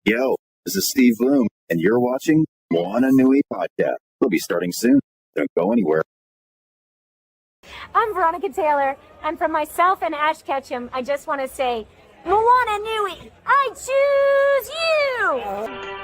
Yo, this is Steve Bloom, and you're watching Moana Nui Podcast. We'll be starting soon. Don't go anywhere. I'm Veronica Taylor, and from myself and Ash Ketchum, I just want to say, Moana Nui, I choose you!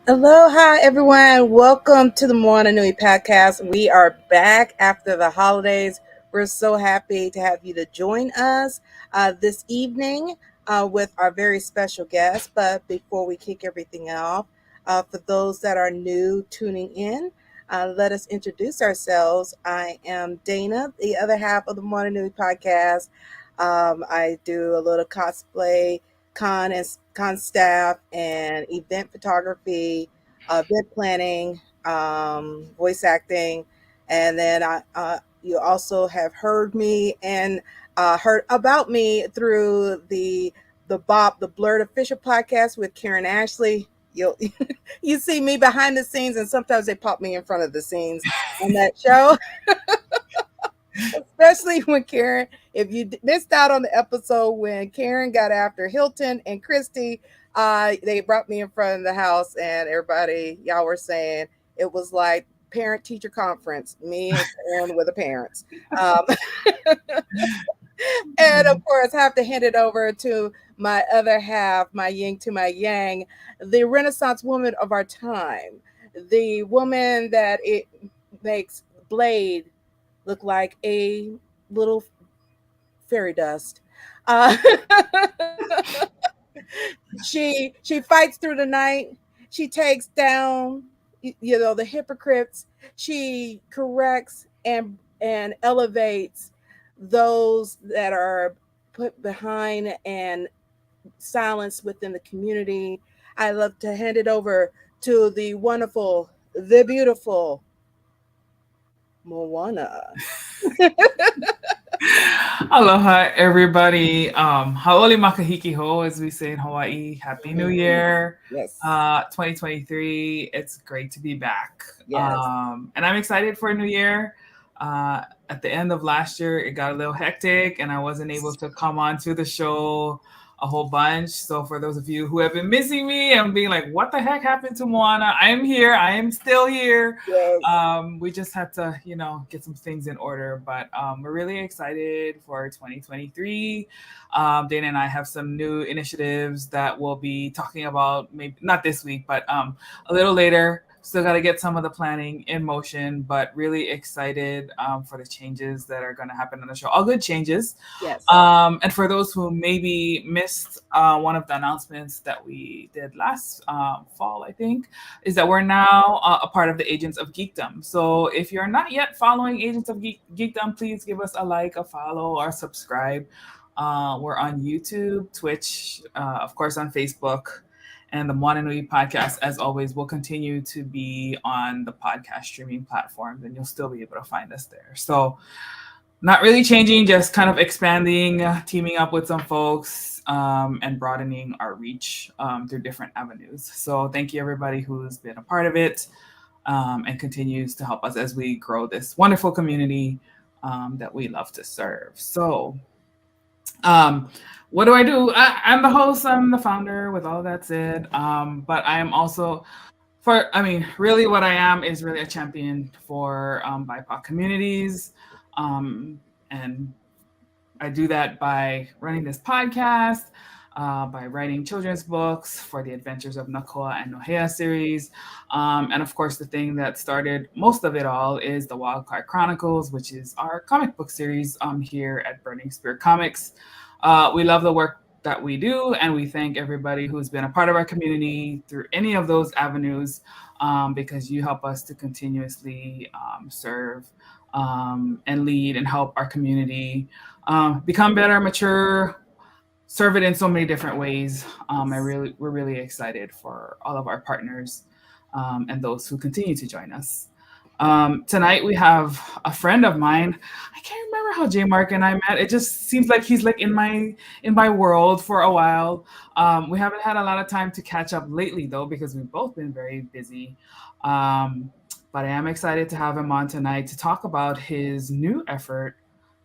Aloha, everyone. Welcome to the Moana Nui Podcast. We are back after the holidays. We're so happy to have you to join us this evening with our very special guest. But before we kick everything off, for those that are new tuning in, let us introduce ourselves. I am Dana, the other half of the Moana Nui Podcast. I do a little cosplay, con staff, and event photography, event planning, voice acting, and then you also have heard me and heard about me through the Blurred Official Podcast with Karen Ashley. You see me behind the scenes, and sometimes they pop me in front of the scenes on that show. Especially when Karen, if you missed out on the episode when Karen got after Hilton and Christy, they brought me in front of the house, and everybody, y'all were saying it was like parent-teacher conference, me and Karen with the parents. And of course, I have to hand it over to my other half, my yin to my yang, the Renaissance woman of our time, the woman that it makes Blade look like a little fairy dust. She fights through the night. She takes down, the hypocrites. She corrects and elevates those that are put behind and silenced within the community. I love to hand it over to the wonderful, the beautiful Moana. Aloha, everybody. Hau'oli makahiki ho, as we say in Hawaii. Happy New Year. Yes. 2023. It's great to be back. Yes. And I'm excited for a new year. At the end of last year, it got a little hectic, and I wasn't able to come onto the show a whole bunch. So for those of you who have been missing me and being like, what the heck happened to Moana? I am here. I am still here. Yes. We just had to, get some things in order, but we're really excited for 2023. Dana and I have some new initiatives that we'll be talking about, maybe not this week, but a little later. Still got to get some of the planning in motion, but really excited for the changes that are going to happen on the show. All good changes. Yes. And for those who maybe missed one of the announcements that we did last fall, I think, is that we're now a part of the Agents of Geekdom. So if you're not yet following Agents of Geekdom, please give us a like, a follow, or subscribe. We're on YouTube, Twitch, of course, on Facebook. And the Moana Nui Podcast, as always, will continue to be on the podcast streaming platforms, and you'll still be able to find us there. So not really changing, just kind of expanding, teaming up with some folks, and broadening our reach through different avenues. So thank you, everybody who's been a part of it and continues to help us as we grow this wonderful community that we love to serve. So what do I do? I'm the host, I'm the founder, with all that said. But I am also really what I am is really a champion for BIPOC communities. And I do that by running this podcast, by writing children's books for the Adventures of Nakoa and Nohea series. And of course, the thing that started most of it all is the Wildcard Chronicles, which is our comic book series here at Burning Spirit Comics. We love the work that we do, and we thank everybody who's been a part of our community through any of those avenues, because you help us to continuously serve and lead and help our community become better, mature, serve it in so many different ways. We're really excited for all of our partners and those who continue to join us. Tonight we have a friend of mine. I can't remember how Jemarc and I met. It just seems like he's like in my world for a while. We haven't had a lot of time to catch up lately though, because we've both been very busy. But I am excited to have him on tonight to talk about his new effort,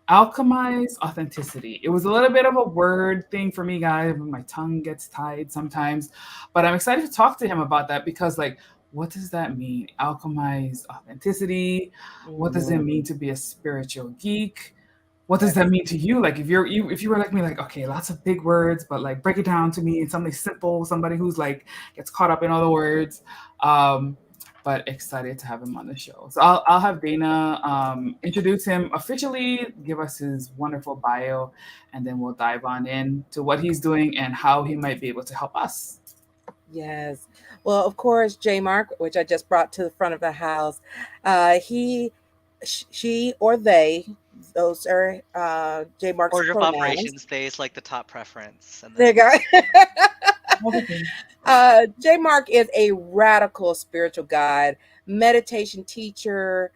Alchemize Authenticity. It was a little bit of a word thing for me, guys. My tongue gets tied sometimes, but I'm excited to talk to him about that because, like, what does that mean? Alchemize Authenticity. What does it mean to be a spiritual geek? What does that mean to you? Like, if you were like me, like, okay, lots of big words, but like break it down to me in something simple. Somebody who's like gets caught up in all the words. But excited to have him on the show. So I'll have Dana introduce him officially, give us his wonderful bio, and then we'll dive on in to what he's doing and how he might be able to help us. Yes. Well, of course, Jemarc, which I just brought to the front of the house, she, or they, those are Jemarc's Order of pronouns. operations stays like the top preference. And There you then go. Jemarc is a radical spiritual guide, meditation teacher,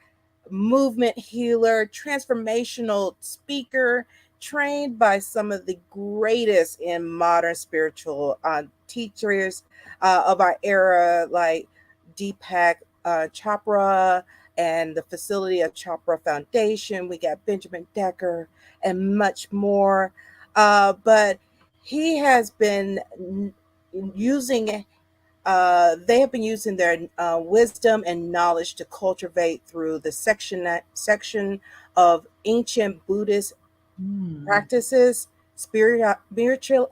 movement healer, transformational speaker, trained by some of the greatest in modern spiritual teachers of our era, like Deepak Chopra and the facility of Chopra Foundation. We got Benjamin Decker and much more. But he has been using they have been using their wisdom and knowledge to cultivate through the section of ancient Buddhist practices, spiritual.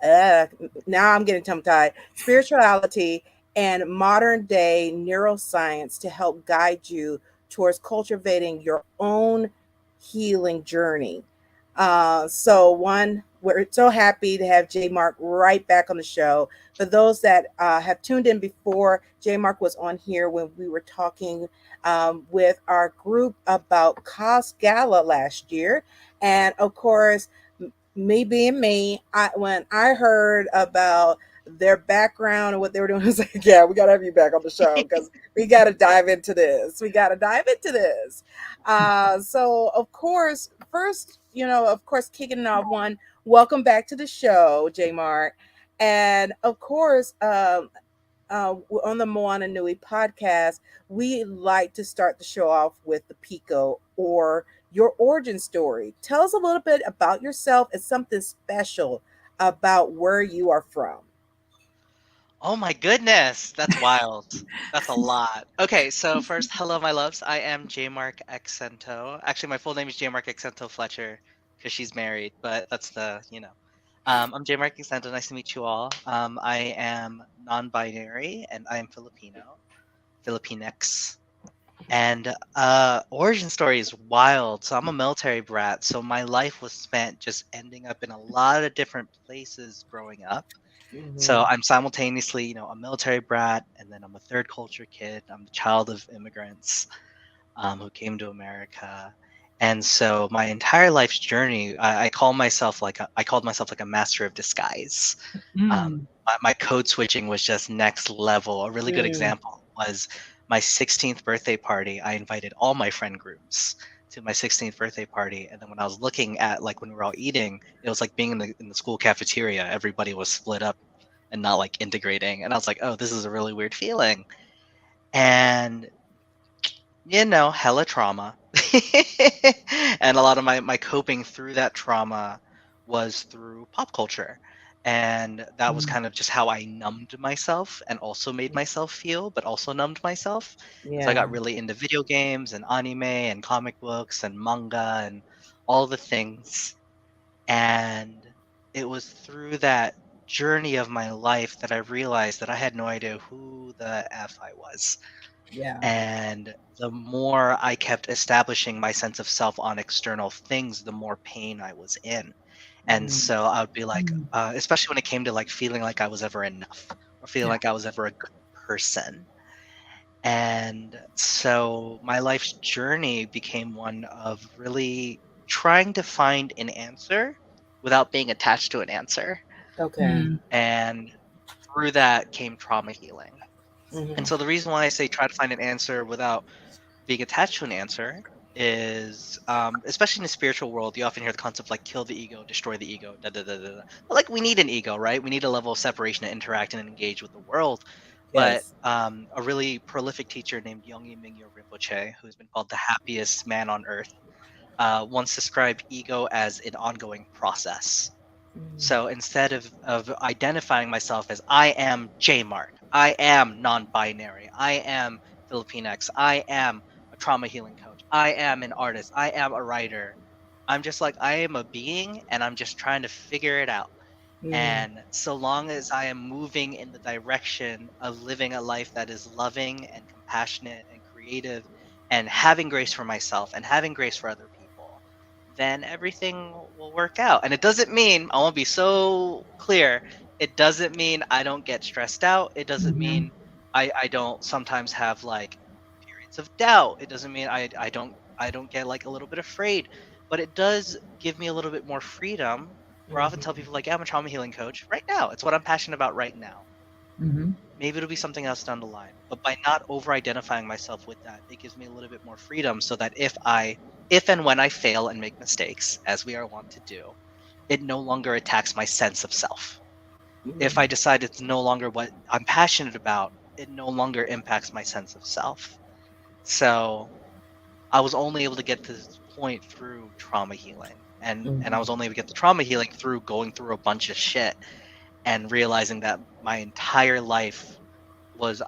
Now I'm getting tongue-tied. Spirituality and modern day neuroscience to help guide you towards cultivating your own healing journey. We're so happy to have Jemarc right back on the show. For those that have tuned in before, Jemarc was on here when we were talking with our group about Cos Gala last year. And of course, me being me, when I heard about their background and what they were doing, I was like, yeah, we got to have you back on the show because we got to dive into this. So, of course, first, kicking it off one, welcome back to the show, Jemarc. And of course, on the Moana Nui podcast, we like to start the show off with the Pico, or your origin story. Tell us a little bit about yourself and something special about where you are from. oh my goodness, that's wild. That's a lot. Okay, so first, hello, my loves. I am Jemarc Axinto. Actually, my full name is Jemarc Axinto Fletcher because she's married, but that's I'm Jemarc Axinto. Nice to meet you all. I am non-binary and I am Filipino, Filipinx. And origin story is wild. So I'm a military brat. So my life was spent just ending up in a lot of different places growing up. So I'm simultaneously, a military brat, and then I'm a third culture kid. I'm the child of immigrants who came to America. And so my entire life's journey, I called myself like a master of disguise. My code switching was just next level. A really good example was my 16th birthday party. I invited all my friend groups to my 16th birthday party, and then when I was looking at when we were all eating, it was like being in the school cafeteria. Everybody was split up and not integrating, and I was like, oh, this is a really weird feeling. And hella trauma. And a lot of my coping through that trauma was through pop culture. And that was kind of just how I numbed myself and also made myself feel, but also numbed myself. So I got really into video games and anime and comic books and manga and all the things. And it was through that journey of my life that I realized that I had no idea who the F I was. Yeah. And the more I kept establishing my sense of self on external things, the more pain I was in. And so I would be like, Mm. especially when it came to like feeling like I was ever enough or feeling Yeah. like I was ever a good person. And so my life's journey became one of really trying to find an answer without being attached to an answer. Okay. Mm. And through that came trauma healing. Mhm. And so the reason why I say try to find an answer without being attached to an answer is, especially in the spiritual world, you often hear the concept like kill the ego, destroy the ego, da da da da. Da. But like we need an ego, right? We need a level of separation to interact and engage with the world. But Yes. a really prolific teacher named Yongyi Mingyo Rinpoche, who's been called the happiest man on earth, once described ego as an ongoing process. So instead of identifying myself as I am Jemarc, I am non-binary, I am Filipinx, I am a trauma healing coach, I am an artist, I am a writer. I'm just like I am a being and I'm just trying to figure it out. And so long as I am moving in the direction of living a life that is loving and compassionate and creative and having grace for myself and having grace for other people, then everything will work out. And it doesn't mean, I want to be so clear, it doesn't mean I don't get stressed out. It doesn't Mhm. mean I don't sometimes have like periods of doubt. It doesn't mean I don't get like a little bit afraid, but it does give me a little bit more freedom where I often tell people like, yeah, I'm a trauma healing coach right now. It's what I'm passionate about right now. Mhm. Maybe it'll be something else down the line. But by not over identifying myself with that, it gives me a little bit more freedom so that if and when I fail and make mistakes, as we are wont to do, it no longer attacks my sense of self. If I decide it's no longer what I'm passionate about, it no longer impacts my sense of self. So I was only able to get to this point through trauma healing. And I was only able to get the trauma healing through going through a bunch of shit and realizing that my entire life was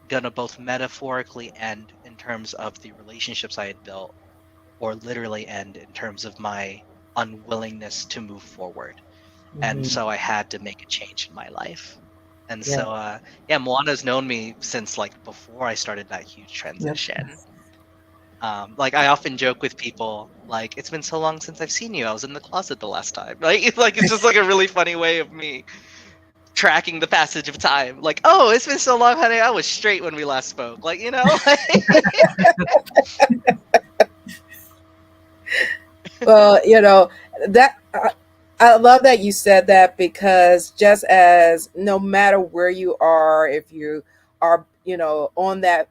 gonna both metaphorically end in terms of the relationships I had built, or literally end in terms of my unwillingness to move forward. And so I had to make a change in my life. And Yeah. so yeah, Moana's known me since like before I started that huge transition. Like I often joke with people, like it's been so long since I've seen you. I was in the closet the last time. Like it's just like a really funny way of me tracking the passage of time. Like, oh, it's been so long, honey. I was straight when we last spoke. Like, Well, that I love that you said that, because just as no matter where you are, if you are, on that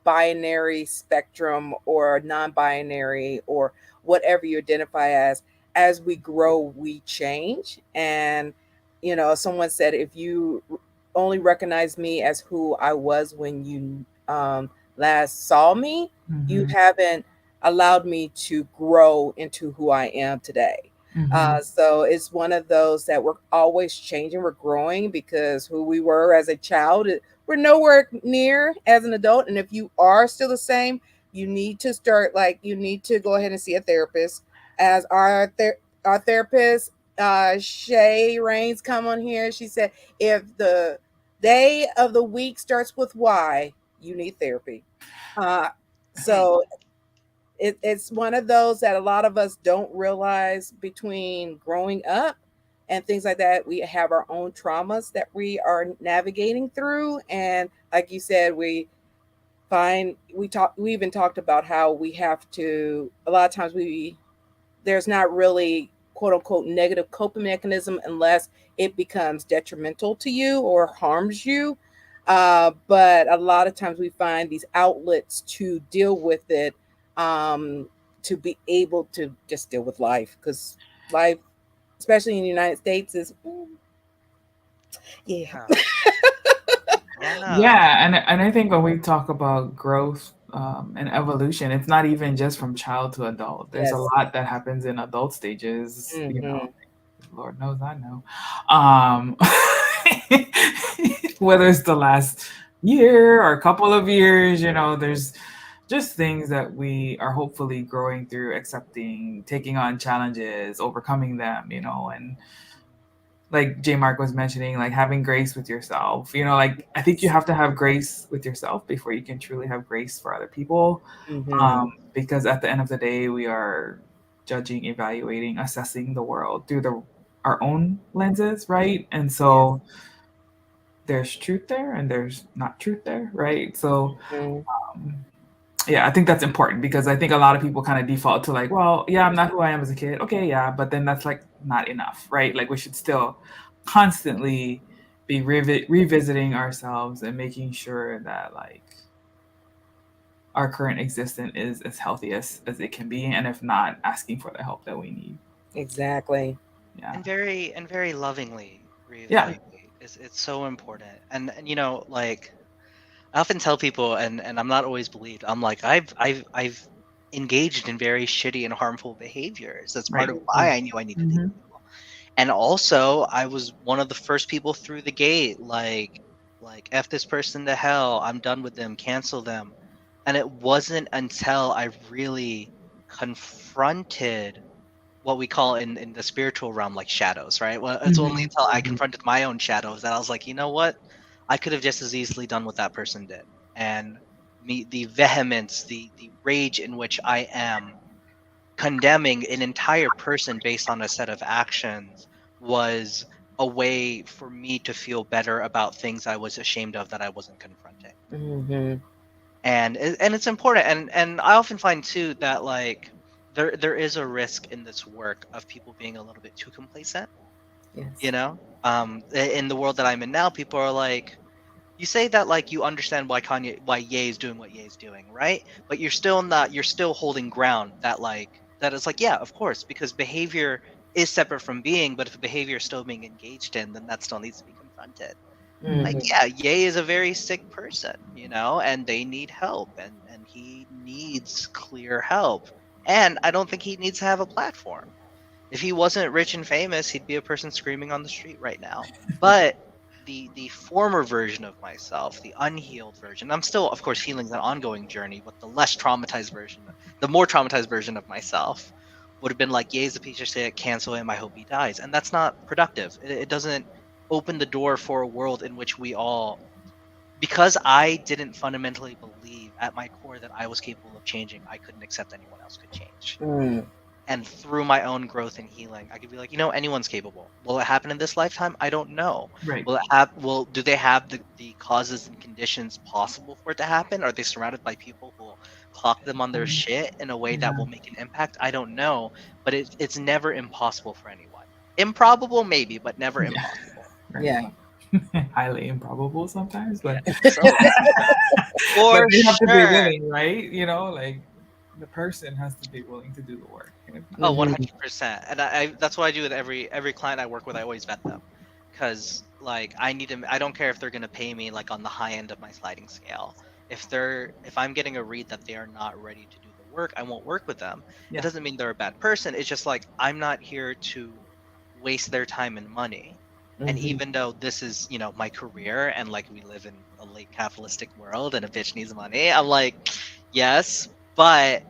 binary spectrum or non-binary or whatever you identify as we grow, we change. And someone said, if you only recognize me as who I was when you last saw me, you Mhm. haven't allowed me to grow into who I am today. Mhm. So it's one of those that we're always changing, we're growing, because who we were as a child, we're nowhere near as an adult. And if you are still the same, you need to you need to go ahead and see a therapist. As our therapist, Shay Rains, come on here. She said, if the day of the week starts with Y, you need therapy. Uh, so it's one of those that a lot of us don't realize, between growing up and things like that. We have our own traumas that we are navigating through. And like you said, we even talked about how we have to, a lot of times there's not really quote unquote negative coping mechanism unless it becomes detrimental to you or harms you. But a lot of times we find these outlets to deal with it, to be able to just deal with life, because life, especially in the United States, is yeah. yeah. Yeah. Yeah, and I think when we talk about growth and evolution, it's not even just from child to adult. There's a Yes. lot that happens in adult stages. Hmm. Lord knows I know. Um, whether it's the last year or a couple of years, there's just things that we are hopefully growing through, accepting, taking on challenges, overcoming them, and like J Mark was mentioning, like having grace with yourself. Like I think you have to have grace with yourself before you can truly have grace for other people. Hmm. Because at the end of the day, we are judging, evaluating, assessing the world through the our own lenses, right? And so there's truth there and there's not truth there, right? So yeah, I think that's important because I think a lot of people kind of default to like, well, yeah, I'm not who I am as a kid. Okay, yeah, but then that's like not enough, right? Like we should still constantly be revisiting ourselves and making sure that like our current existence is as healthy as it can be, and if not, asking for the help that we need. Exactly. Yeah. And very lovingly Yeah. reevaluate. It's so important. And you know, like I often tell people, and I'm not always believed. I'm like, I've engaged in very shitty and harmful behaviors. That's part Right. of why I knew I needed to Mhm. heal. And also, I was one of the first people through the gate. Like F this person to hell. I'm done with them. Cancel them. And it wasn't until I really confronted what we call in the spiritual realm like shadows, right? Well, it's only Mhm. until I confronted my own shadows that I was like, you know what? I could have just as easily done what that person did. And the vehemence, the rage in which I am condemning an entire person based on a set of actions was a way for me to feel better about things I was ashamed of that I wasn't confronting. Mm-hmm. And it's important. And I often find too that like there is a risk in this work of people being a little bit too complacent, Yes. you know. In the world that I'm in now, people are like, you say that like you understand why Ye is doing what Ye is doing, right? But you're still holding ground that like that is like, yeah, of course, because behavior is separate from being, but if behavior is still being engaged in, then that still needs to be confronted. Like, Mm-hmm. yeah, Ye is a very sick person, you know, and they need help, and he needs clear help. And I don't think he needs to have a platform. If he wasn't rich and famous, he'd be a person screaming on the street right now. But the former version of myself, the unhealed version, I'm still, of course, healing is an ongoing journey, but the less traumatized version, the more traumatized version of myself would have been like, Ye's a piece of shit, cancel him, I hope he dies. And that's not productive. It doesn't open the door for a world in which we all, because I didn't fundamentally believe at my core that I was capable of changing, I couldn't accept anyone else could change. Mm. And through my own growth and healing, I could be like, you know, anyone's capable. Will it happen in this lifetime? I don't know. Right. Do they have the causes and conditions possible for it to happen? Are they surrounded by people who will clock them on their shit in a way that will make an impact? I don't know. But it's never impossible for anyone. Improbable, maybe, but never Yeah. impossible. Right. Yeah. Highly improbable sometimes, Yeah. but So for but they have to be sure. willing, right? You know, like the person has to be willing to do the work. And if not, Oh, Mm-hmm. 100%. And I that's what I do with every client I work with. I always vet them because like I need to. I don't care if they're gonna pay me like on the high end of my sliding scale. If I'm getting a read that they are not ready to do the work, I won't work with them. It yeah. doesn't mean they're a bad person. It's just like I'm not here to waste their time and money. And Mm-hmm. even though this is, you know, my career and like we live in a late capitalistic world and a bitch needs money, I'm like, yes, but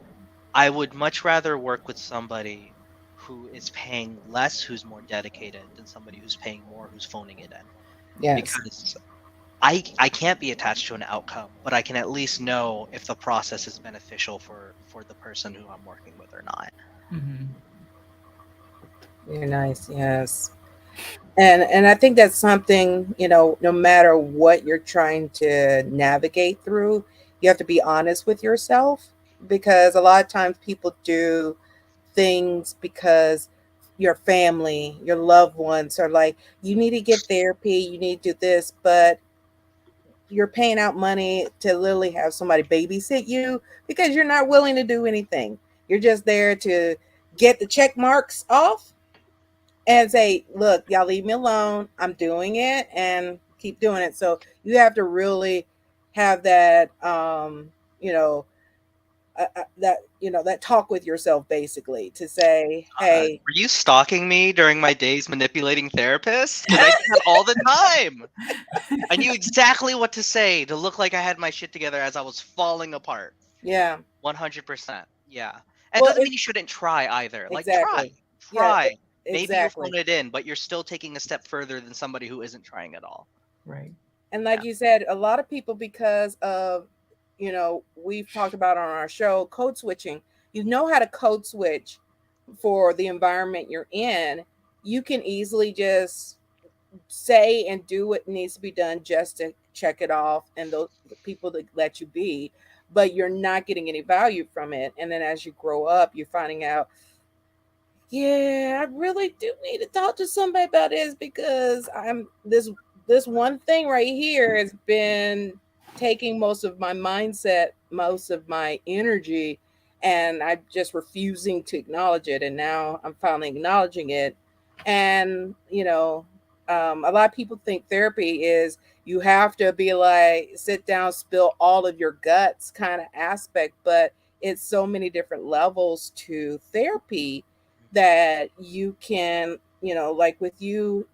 I would much rather work with somebody who is paying less, who's more dedicated, than somebody who's paying more, who's phoning it in. Yes. Because I can't be attached to an outcome, but I can at least know if the process is beneficial for the person who I'm working with or not. Mhm. Very nice. Yes. And I think that's something, no matter what you're trying to navigate through, you have to be honest with yourself, because a lot of times people do things because your family, your loved ones are like, you need to get therapy, you need to do this, but you're paying out money to literally have somebody babysit you because you're not willing to do anything. You're just there to get the check marks off and say, look, y'all leave me alone. I'm doing it and keep doing it. So you have to really have that, that talk with yourself, basically, to say, hey, Were you stalking me during my days manipulating therapists? Because I did that all the time. I knew exactly what to say to look like I had my shit together as I was falling apart. yeah, 100%. Yeah. And it well, doesn't mean you shouldn't try either. Like, exactly. Yeah, try. Maybe you'll exactly. phone it in, but you're still taking a step further than somebody who isn't trying at all. Right. And Yeah. like you said, a lot of people, because of, we've talked about on our show, code switching, you know how to code switch for the environment you're in. you can easily just say and do what needs to be done just to check it off and those the people that let you be, but you're not getting any value from it. And then as you grow up, you're finding out, yeah, I really do need to talk to somebody about this because I'm this one thing right here has been taking most of my mindset, most of my energy, and I'm just refusing to acknowledge it. And now I'm finally acknowledging it. And a lot of people think therapy is you have to be like sit down, spill all of your guts kind of aspect, but it's so many different levels to therapy that you can, like with you,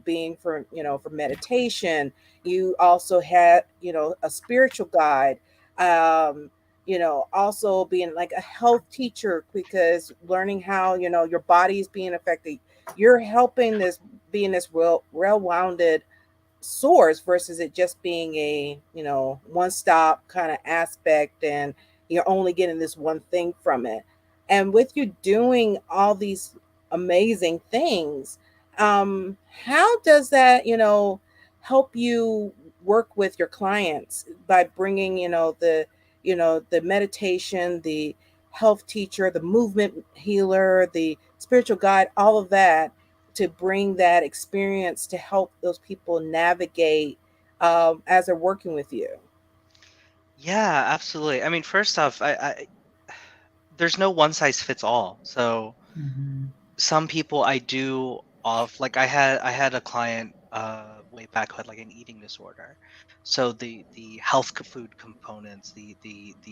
being for meditation, you also had, a spiritual guide, also being like a health teacher because learning how, your body is being affected. You're helping this being this well-rounded source versus it just being a one stop kind of aspect and you're only getting this one thing from it. And with you doing all these amazing things, how does that help you work with your clients by bringing the meditation, the health teacher, the movement healer, the spiritual guide, all of that, to bring that experience to help those people navigate as they're working with you? Yeah, absolutely. I mean, first off, there's no one size fits all. So Mhm. some people I do off like I had a client way back who had like an eating disorder. So the food components, the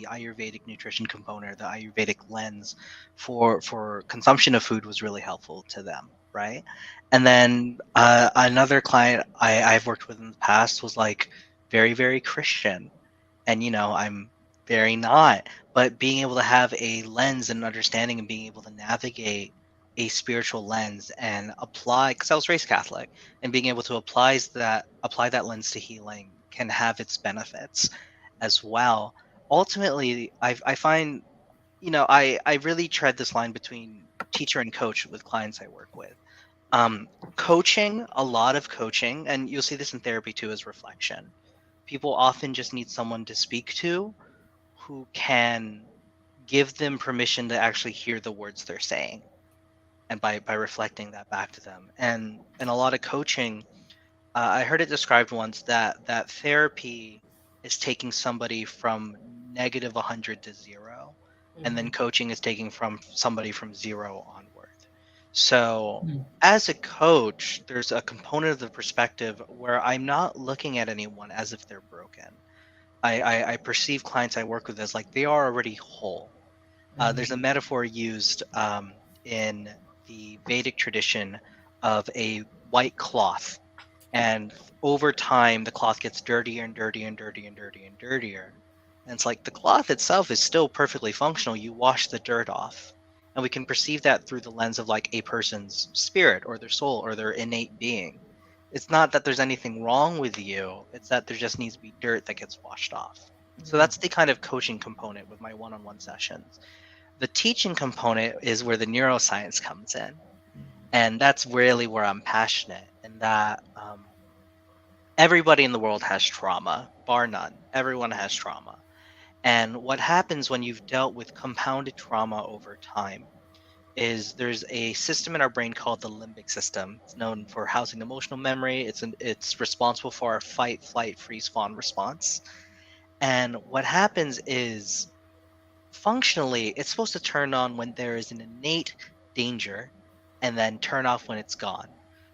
Ayurvedic nutrition component, the Ayurvedic lens for consumption of food was really helpful to them, right? And then another client I've worked with in the past was like very Christian, and I'm very not, but being able to have a lens and understanding and being able to navigate a spiritual lens and apply, because I was raised Catholic, and being able to apply that lens to healing can have its benefits as well. Ultimately, I find, I really tread this line between teacher and coach with clients I work with. um Coaching, a lot of coaching, and you'll see this in therapy too, is reflection. People often just need someone to speak to who can give them permission to actually hear the words they're saying, and by reflecting that back to them. And a lot of coaching, I heard it described once that therapy is taking somebody from negative 100 to 0, and then Mhm. coaching is taking from somebody from 0 onward. So Mm. as a coach, there's a component of the perspective where I'm not looking at anyone as if they're broken. I perceive clients I work with as like they are already whole. There's a Mhm. metaphor used in the Vedic tradition of a white cloth, and over time the cloth gets dirtier and dirtier and dirtier and dirtier and dirtier. And it's like the cloth itself is still perfectly functional. You wash the dirt off. And we can perceive that through the lens of like a person's spirit or their soul or their innate being. It's not that there's anything wrong with you, it's that there just needs to be dirt that gets washed off. So Mhm. that's the kind of coaching component with my one-on-one sessions. The teaching component is where the neuroscience comes in. And that's really where I'm passionate, in that everybody in the world has trauma, bar none. Everyone has trauma. And what happens when you've dealt with compounded trauma over time is there's a system in our brain called the limbic system. It's known for housing emotional memory. It's responsible for our fight, flight, freeze, fawn response. And what happens is, functionally, it's supposed to turn on when there is an innate danger and then turn off when it's gone.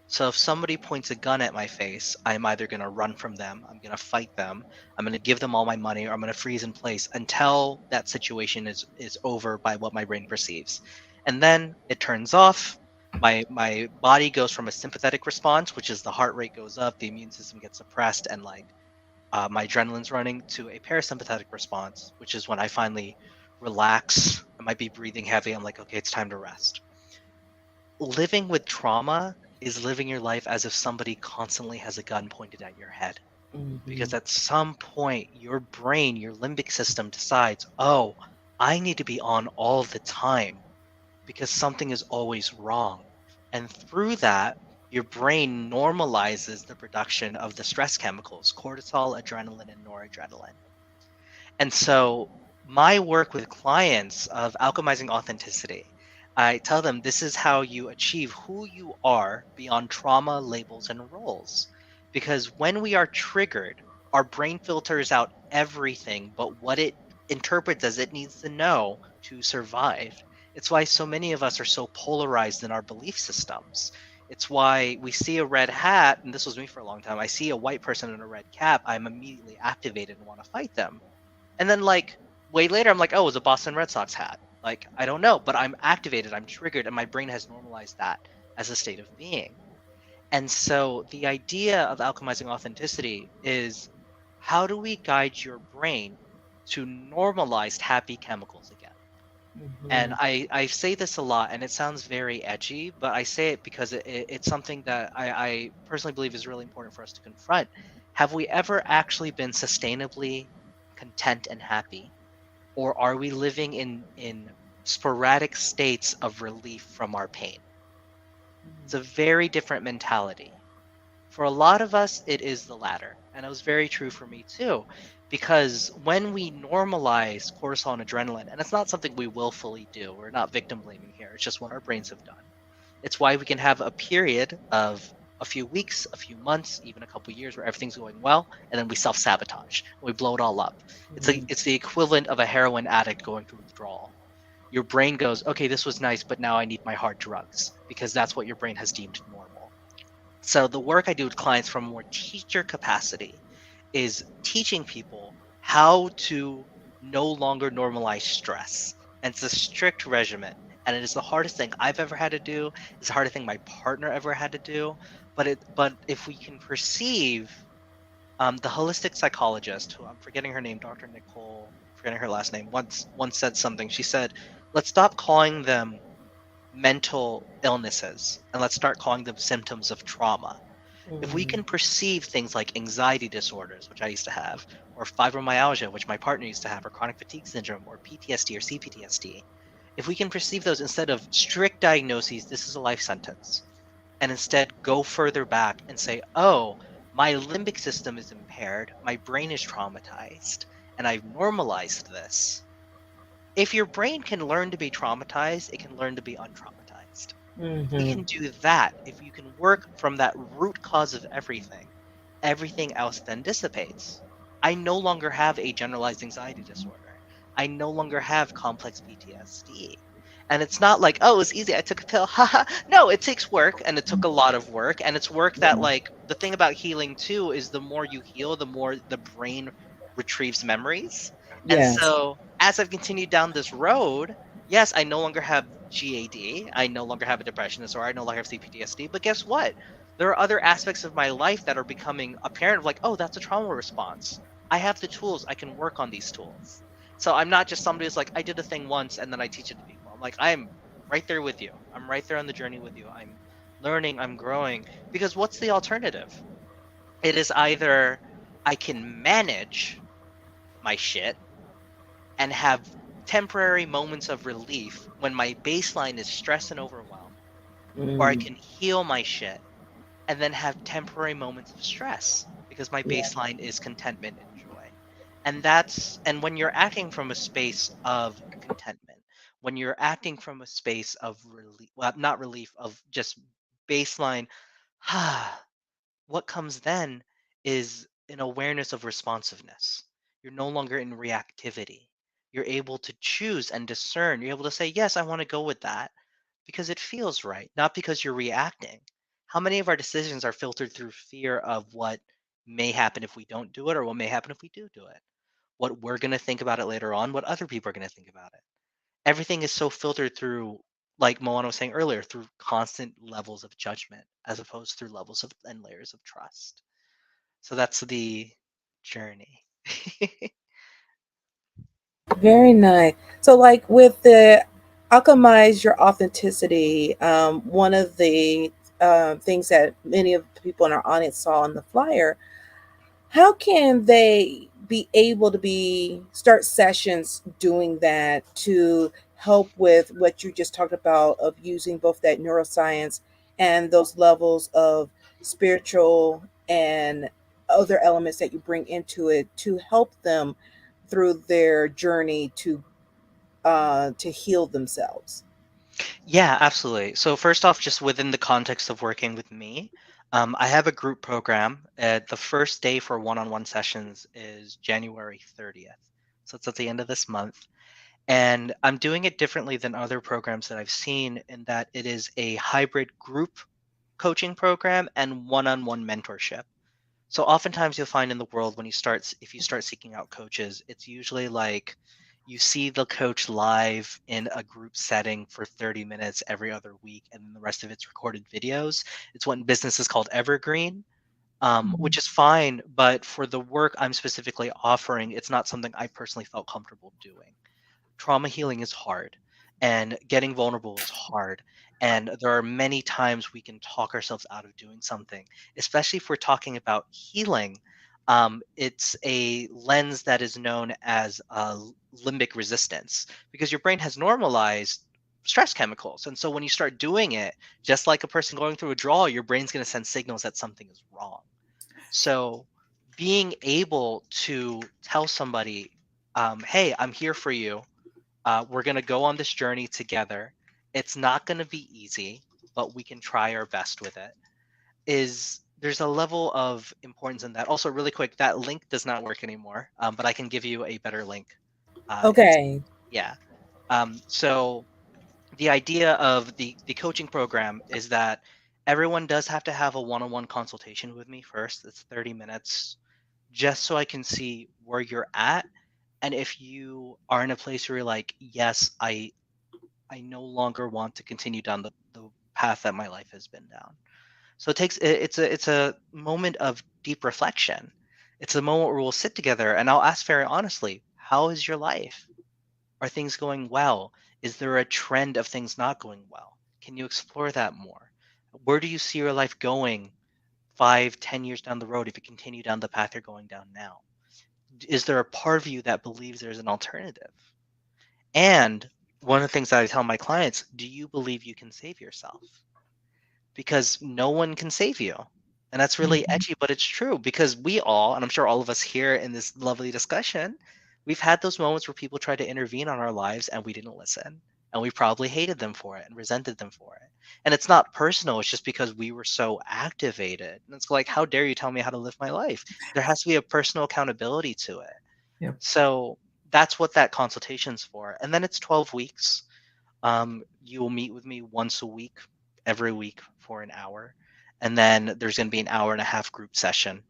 So if somebody points a gun at my face, I'm either going to run from them, I'm going to fight them, I'm going to give them all my money, or I'm going to freeze in place until that situation is over by what my brain perceives. And then it turns off. My body goes from a sympathetic response, which is the heart rate goes up, the immune system gets suppressed, and like my adrenaline's running, to a parasympathetic response, which is when I finally relax. I might be breathing heavy. I'm like, okay, it's time to rest. Living with trauma is living your life as if somebody constantly has a gun pointed at your head. Because Mhm. at some point, your brain, your limbic system decides, oh, I need to be on all the time because something is always wrong. And through that, your brain normalizes the production of the stress chemicals, cortisol, adrenaline, and noradrenaline. And so my work with clients of alchemizing authenticity, I tell them this is how you achieve who you are beyond trauma, labels, and roles. Because when we are triggered, our brain filters out everything but what it interprets as it needs to know to survive. It's why so many of us are so polarized in our belief systems. It's why we see a red hat, and this was me for a long time. I see a white person in a red cap, I'm immediately activated and want to fight them. And then like way later, I'm like, oh, it's a Boston Red Sox hat. Like, I don't know, but I'm activated, I'm triggered, and my brain has normalized that as a state of being. And so the idea of alchemizing authenticity is how do we guide your brain to normalized happy chemicals again? And I say this a lot, and it sounds very edgy, but I say it because it's something that I personally believe is really important for us to confront. Have we ever actually been sustainably content and happy? Or are we living in sporadic states of relief from our pain? It's a very different mentality. For a lot of us, it is the latter. And it was very true for me too. Because when we normalize cortisol and adrenaline, and it's not something we willfully do, we're not victim blaming here, it's just what our brains have done. It's why we can have a period of a few weeks, a few months, even a couple years where everything's going well, and then we self-sabotage. We blow it all up. It's the equivalent of a heroin addict going through withdrawal. Your brain goes, okay, this was nice, but now I need my hard drugs, because that's what your brain has deemed normal. So the work I do with clients from a more teacher capacity is teaching people how to no longer normalize stress. And it's a strict regimen. And it is the hardest thing I've ever had to do. It's the hardest thing my partner ever had to do. But if we can perceive the holistic psychologist, who I'm forgetting her name, Dr. Nicole, forgetting her last name, once said something. She said, let's stop calling them mental illnesses and let's start calling them symptoms of trauma. If we can perceive things like anxiety disorders, which I used to have, or fibromyalgia, which my partner used to have, or chronic fatigue syndrome, or PTSD or CPTSD, if we can perceive those instead of strict diagnoses, this is a life sentence, and instead go further back and say, oh, my limbic system is impaired, my brain is traumatized, and I've normalized this. If your brain can learn to be traumatized, it can learn to be untraumatized. If we can do that, if you can work from that root cause of everything else then dissipates. I no longer have a generalized anxiety disorder. I no longer have complex PTSD. And it's not like, oh, it's easy, I took a pill, haha. No, it takes work, and it took a lot of work, and it's work that, like, the thing about healing too is the more you heal, the more the brain retrieves memories. And Yes. so as I've continued down this road, yes, I no longer have GAD, I no longer have a depression disorder, I no longer have CPTSD, but guess what? There are other aspects of my life that are becoming apparent of like, oh, that's a trauma response. I have the tools, I can work on these tools. So I'm not just somebody who's like, I did a thing once and then I teach it to people. I'm like, I'm right there with you. I'm right there on the journey with you. I'm learning, I'm growing. Because what's the alternative? It is either I can manage my shit and have temporary moments of relief when my baseline is stress and overwhelm, or I can heal my shit and then have temporary moments of stress because my baseline is contentment and joy. And when you're acting from a space of contentment, when you're acting from a space of relief, well, not relief, of just baseline, what comes then is an awareness of responsiveness. You're no longer in reactivity. You're able to choose and discern. You're able to say, yes, I want to go with that because it feels right, not because you're reacting. How many of our decisions are filtered through fear of what may happen if we don't do it or what may happen if we do it? What we're going to think about it later on, what other people are going to think about it. Everything is so filtered through, like Moana was saying earlier, through constant levels of judgment as opposed through levels of and layers of trust. So that's the journey. Very nice. So, like with the alchemize your authenticity, one of the things that many of the people in our audience saw on the flyer, how can they be able to be start sessions doing that to help with what you just talked about of using both that neuroscience and those levels of spiritual and other elements that you bring into it to help them through their journey to heal themselves. Yeah, absolutely. So first off, just within the context of working with me, I have a group program. The first day for one-on-one sessions is January 30th. So it's at the end of this month. And I'm doing it differently than other programs that I've seen in that it is a hybrid group coaching program and one-on-one mentorship. So oftentimes you'll find in the world when if you start seeking out coaches, it's usually like you see the coach live in a group setting for 30 minutes every other week, and then the rest of it's recorded videos. It's what in business is called evergreen, which is fine. But for the work I'm specifically offering, it's not something I personally felt comfortable doing. Trauma healing is hard, and getting vulnerable is hard, and there are many times we can talk ourselves out of doing something, especially if we're talking about healing. It's a lens that is known as limbic resistance, because your brain has normalized stress chemicals, and so when you start doing it, just like a person going through a draw, your brain's going to send signals that something is wrong. So being able to tell somebody, hey, I'm here for you, we're going to go on this journey together. It's not going to be easy, but we can try our best with it. There's a level of importance in that. Also, really quick, that link does not work anymore, but I can give you a better link. Okay. Yeah. So the idea of the coaching program is that everyone does have to have a one-on-one consultation with me first. It's 30 minutes, just so I can see where you're at. And if you are in a place where you're like, yes, I no longer want to continue down the path that my life has been down. So it's a moment of deep reflection. It's a moment where we'll sit together and I'll ask very honestly, how is your life? Are things going well? Is there a trend of things not going well? Can you explore that more? Where do you see your life going 5, 10 years down the road if you continue down the path you're going down now? Is there a part of you that believes there's an alternative? And one of the things that I tell my clients, do you believe you can save yourself? Because no one can save you. And that's really edgy, but it's true, because we all, and I'm sure all of us here in this lovely discussion, we've had those moments where people tried to intervene on our lives and we didn't listen. And we probably hated them for it and resented them for it. And it's not personal, it's just because we were so activated. And it's like, how dare you tell me how to live my life? There has to be a personal accountability to it. Yep. So that's what that consultation's for. And then it's 12 weeks. You will meet with me once a week, every week for an hour. And then there's going to be an hour and a half group session,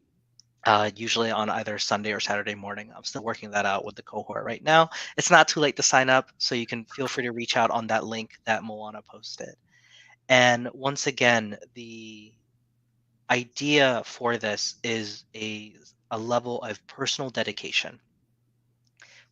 usually on either Sunday or Saturday morning. I'm still working that out with the cohort right now. It's not too late to sign up, so you can feel free to reach out on that link that Moana posted. And once again, the idea for this is a level of personal dedication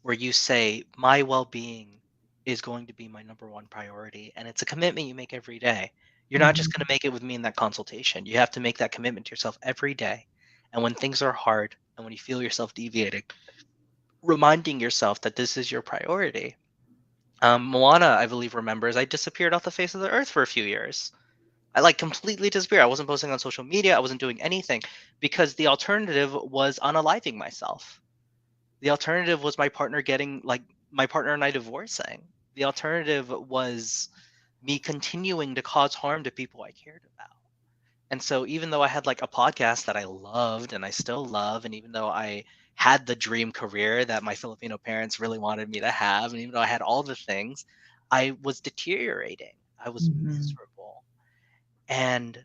where you say, my well-being is going to be my number one priority. And it's a commitment you make every day. You're not just going to make it with me in that consultation. You have to make that commitment to yourself every day. And when things are hard and when you feel yourself deviating, reminding yourself that this is your priority. Moana, I believe, remembers I disappeared off the face of the earth for a few years. I like completely disappeared. I wasn't posting on social media. I wasn't doing anything because the alternative was unaliving myself. The alternative was my partner and I divorcing. The alternative was me continuing to cause harm to people I cared about. And so even though I had like a podcast that I loved and I still love, and even though I had the dream career that my Filipino parents really wanted me to have, and even though I had all the things, I was deteriorating. I was miserable. And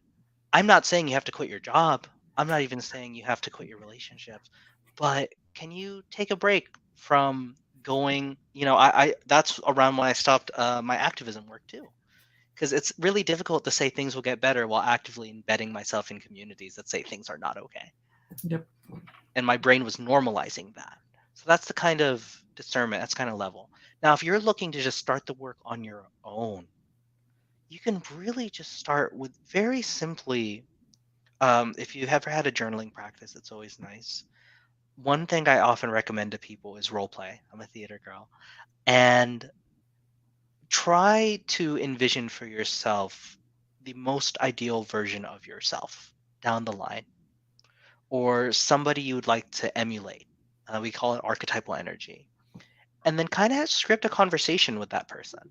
I'm not saying you have to quit your job. I'm not even saying you have to quit your relationships. But can you take a break from going, I that's around when I stopped my activism work too. Because it's really difficult to say things will get better while actively embedding myself in communities that say things are not okay. Yep. And my brain was normalizing that. So that's the kind of discernment, that's kind of level. Now, if you're looking to just start the work on your own, you can really just start with very simply, if you ever had a journaling practice, it's always nice. One thing I often recommend to people is role play. I'm a theater girl. And try to envision for yourself the most ideal version of yourself down the line, or somebody you would like to emulate. We call it archetypal energy. And then kind of script a conversation with that person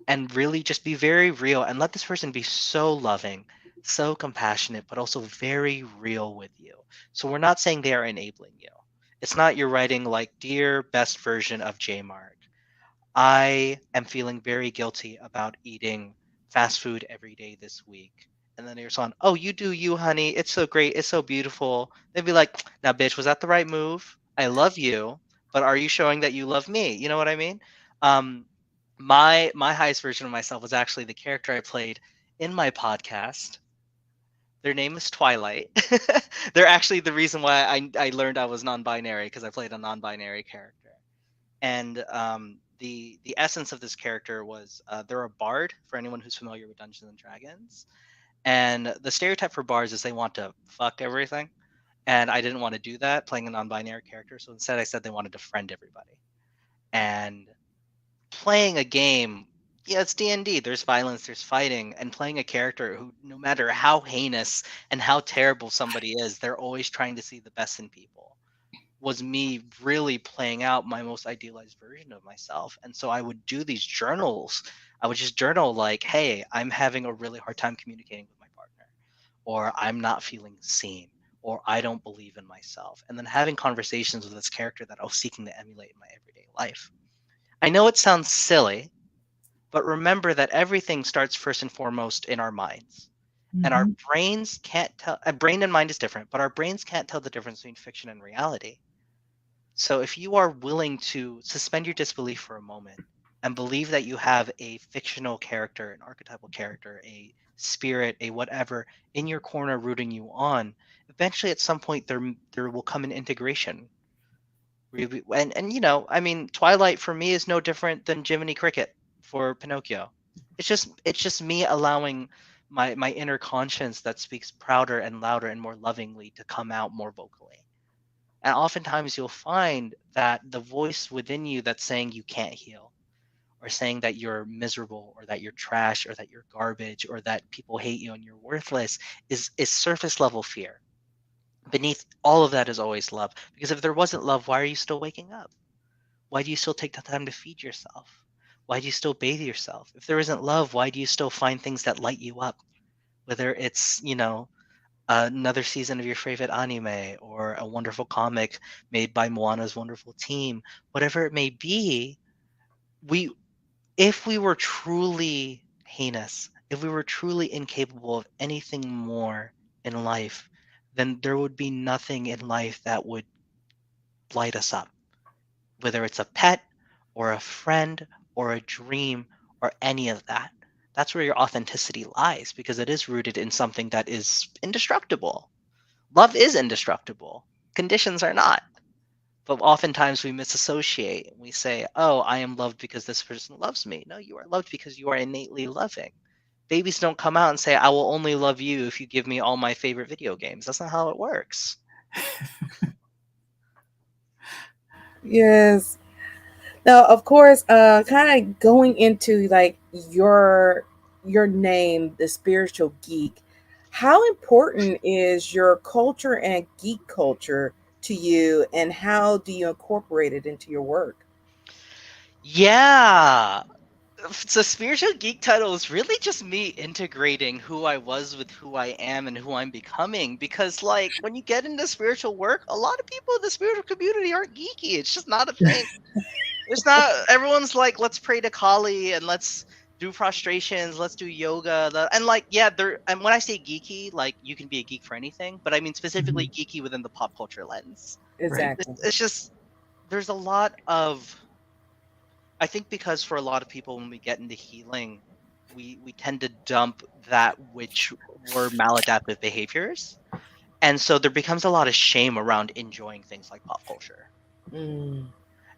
and really just be very real and let this person be so loving, so compassionate, but also very real with you. So we're not saying they are enabling you. It's not you're writing like, dear best version of Jemarc, I am feeling very guilty about eating fast food every day this week. And then they respond, oh, you do you, honey. It's so great. It's so beautiful. They'd be like, now, bitch, was that the right move? I love you, but are you showing that you love me? You know what I mean? Um, my highest version of myself was actually the character I played in my podcast. Their name is Twilight. They're actually the reason why I learned I was non-binary, because I played a non-binary character. And the essence of this character was they're a bard, for anyone who's familiar with Dungeons and Dragons. And the stereotype for bards is they want to fuck everything. And I didn't want to do that, playing a non-binary character. So instead I said they wanted to friend everybody. And playing a game, yeah, it's D&D. There's violence, there's fighting, and playing a character who, no matter how heinous and how terrible somebody is, they're always trying to see the best in people, was me really playing out my most idealized version of myself. And so I would do these journals. I would just journal like, hey, I'm having a really hard time communicating with my partner, or I'm not feeling seen, or I don't believe in myself. And then having conversations with this character that I was seeking to emulate in my everyday life. I know it sounds silly, but remember that everything starts first and foremost in our minds. And our brains can't tell, a brain and mind is different, but our brains can't tell the difference between fiction and reality. So if you are willing to suspend your disbelief for a moment and believe that you have a fictional character, an archetypal character, a spirit, a whatever in your corner rooting you on, eventually at some point there will come an integration. And you know, I mean, Twilight for me is no different than Jiminy Cricket for Pinocchio. It's just me allowing my inner conscience that speaks prouder and louder and more lovingly to come out more vocally. And oftentimes you'll find that the voice within you that's saying you can't heal, or saying that you're miserable, or that you're trash, or that you're garbage, or that people hate you and you're worthless is surface level fear. Beneath all of that is always love. Because if there wasn't love, why are you still waking up? Why do you still take the time to feed yourself? Why do you still bathe yourself? If there isn't love, why do you still find things that light you up? Whether it's, you know, another season of your favorite anime, or a wonderful comic made by Moana's wonderful team, whatever it may be, if we were truly heinous, if we were truly incapable of anything more in life, then there would be nothing in life that would light us up, whether it's a pet or a friend or a dream or any of that. That's where your authenticity lies, because it is rooted in something that is indestructible. Love is indestructible. Conditions are not. But oftentimes we misassociate. We say, oh, I am loved because this person loves me. No, you are loved because you are innately loving. Babies don't come out and say, I will only love you if you give me all my favorite video games. That's not how it works. Yes. Now, of course, kind of going into like your name, the spiritual geek. How important is your culture and geek culture to you, and how do you incorporate it into your work? Yeah. So spiritual geek title is really just me integrating who I was with who I am and who I'm becoming. Because like when you get into spiritual work, a lot of people in the spiritual community aren't geeky. It's just not a thing. It's not, everyone's like, let's pray to Kali and let's do prostrations, let's do yoga. And like, yeah, and when I say geeky, like you can be a geek for anything, but I mean specifically geeky within the pop culture lens. Exactly. It's just, there's a lot of, I think because for a lot of people, when we get into healing, we tend to dump that which were maladaptive behaviors. And so there becomes a lot of shame around enjoying things like pop culture.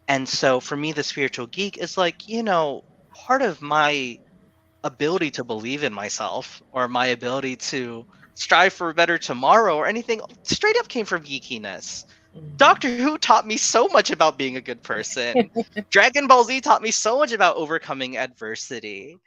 And so for me, the spiritual geek is like, you know, part of my ability to believe in myself, or my ability to strive for a better tomorrow or anything, straight up came from geekiness. Doctor Who taught me so much about being a good person. Dragon Ball Z taught me so much about overcoming adversity.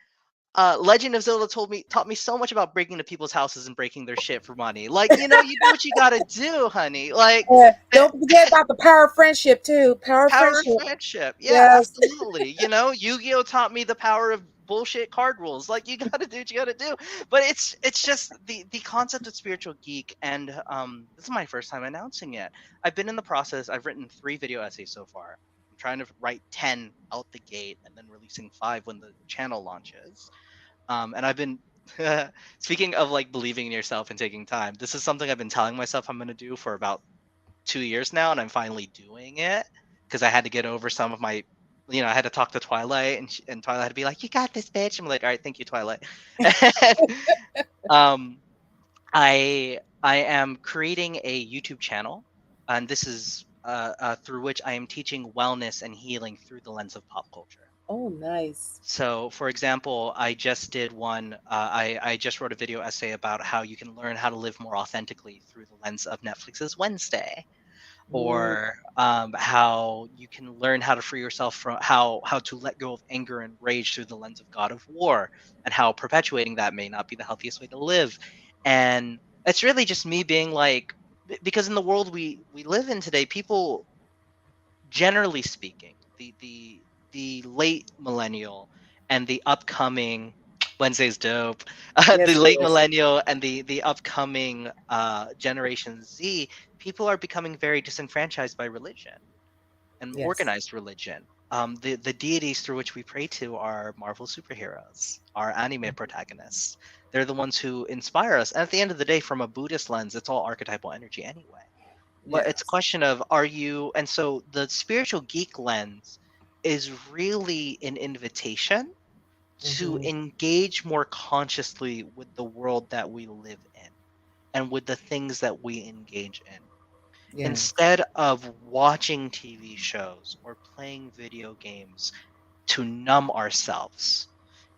Legend of Zelda taught me so much about breaking into people's houses and breaking their shit for money. Like, you do what you gotta do, honey. Like, Don't forget about the power of friendship too. Power of power of friendship. friendship. Yeah, Yes. absolutely. Yu-Gi-Oh taught me the power of bullshit card rules. Like, you gotta do what you gotta do. But it's just the concept of spiritual geek, and this is my first time announcing it. I've been in the process. I've written 3 video essays so far. I'm trying to write 10 out the gate and then releasing 5 when the channel launches. And I've been speaking of like believing in yourself and taking time. This is something I've been telling myself I'm gonna do for about 2 years now, and I'm finally doing it because I had to get over some of my, I had to talk to Twilight, and Twilight had to be like, "You got this, bitch." I'm like, "All right, thank you, Twilight." And, um, I am creating a YouTube channel, and this is through which I am teaching wellness and healing through the lens of pop culture. Oh, nice. So, for example, I just did one. I just wrote a video essay about how you can learn how to live more authentically through the lens of Netflix's Wednesday, or how you can learn how to free yourself from how to let go of anger and rage through the lens of God of War, and how perpetuating that may not be the healthiest way to live. And it's really just me being like, because in the world we live in today, people, generally speaking, the late millennial and the upcoming Wednesday's dope. The Yes, it late is. millennial and the upcoming Generation Z, people are becoming very disenfranchised by religion and Yes. organized religion. The deities through which we pray to are Marvel superheroes, our anime protagonists. They're the ones who inspire us. And at the end of the day, from a Buddhist lens, it's all archetypal energy anyway. But it's a Yes. question of, are you, and so the spiritual geek lens is really an invitation to Mhm. engage more consciously with the world that we live in and with the things that we engage in. Yes. Instead of watching TV shows or playing video games to numb ourselves,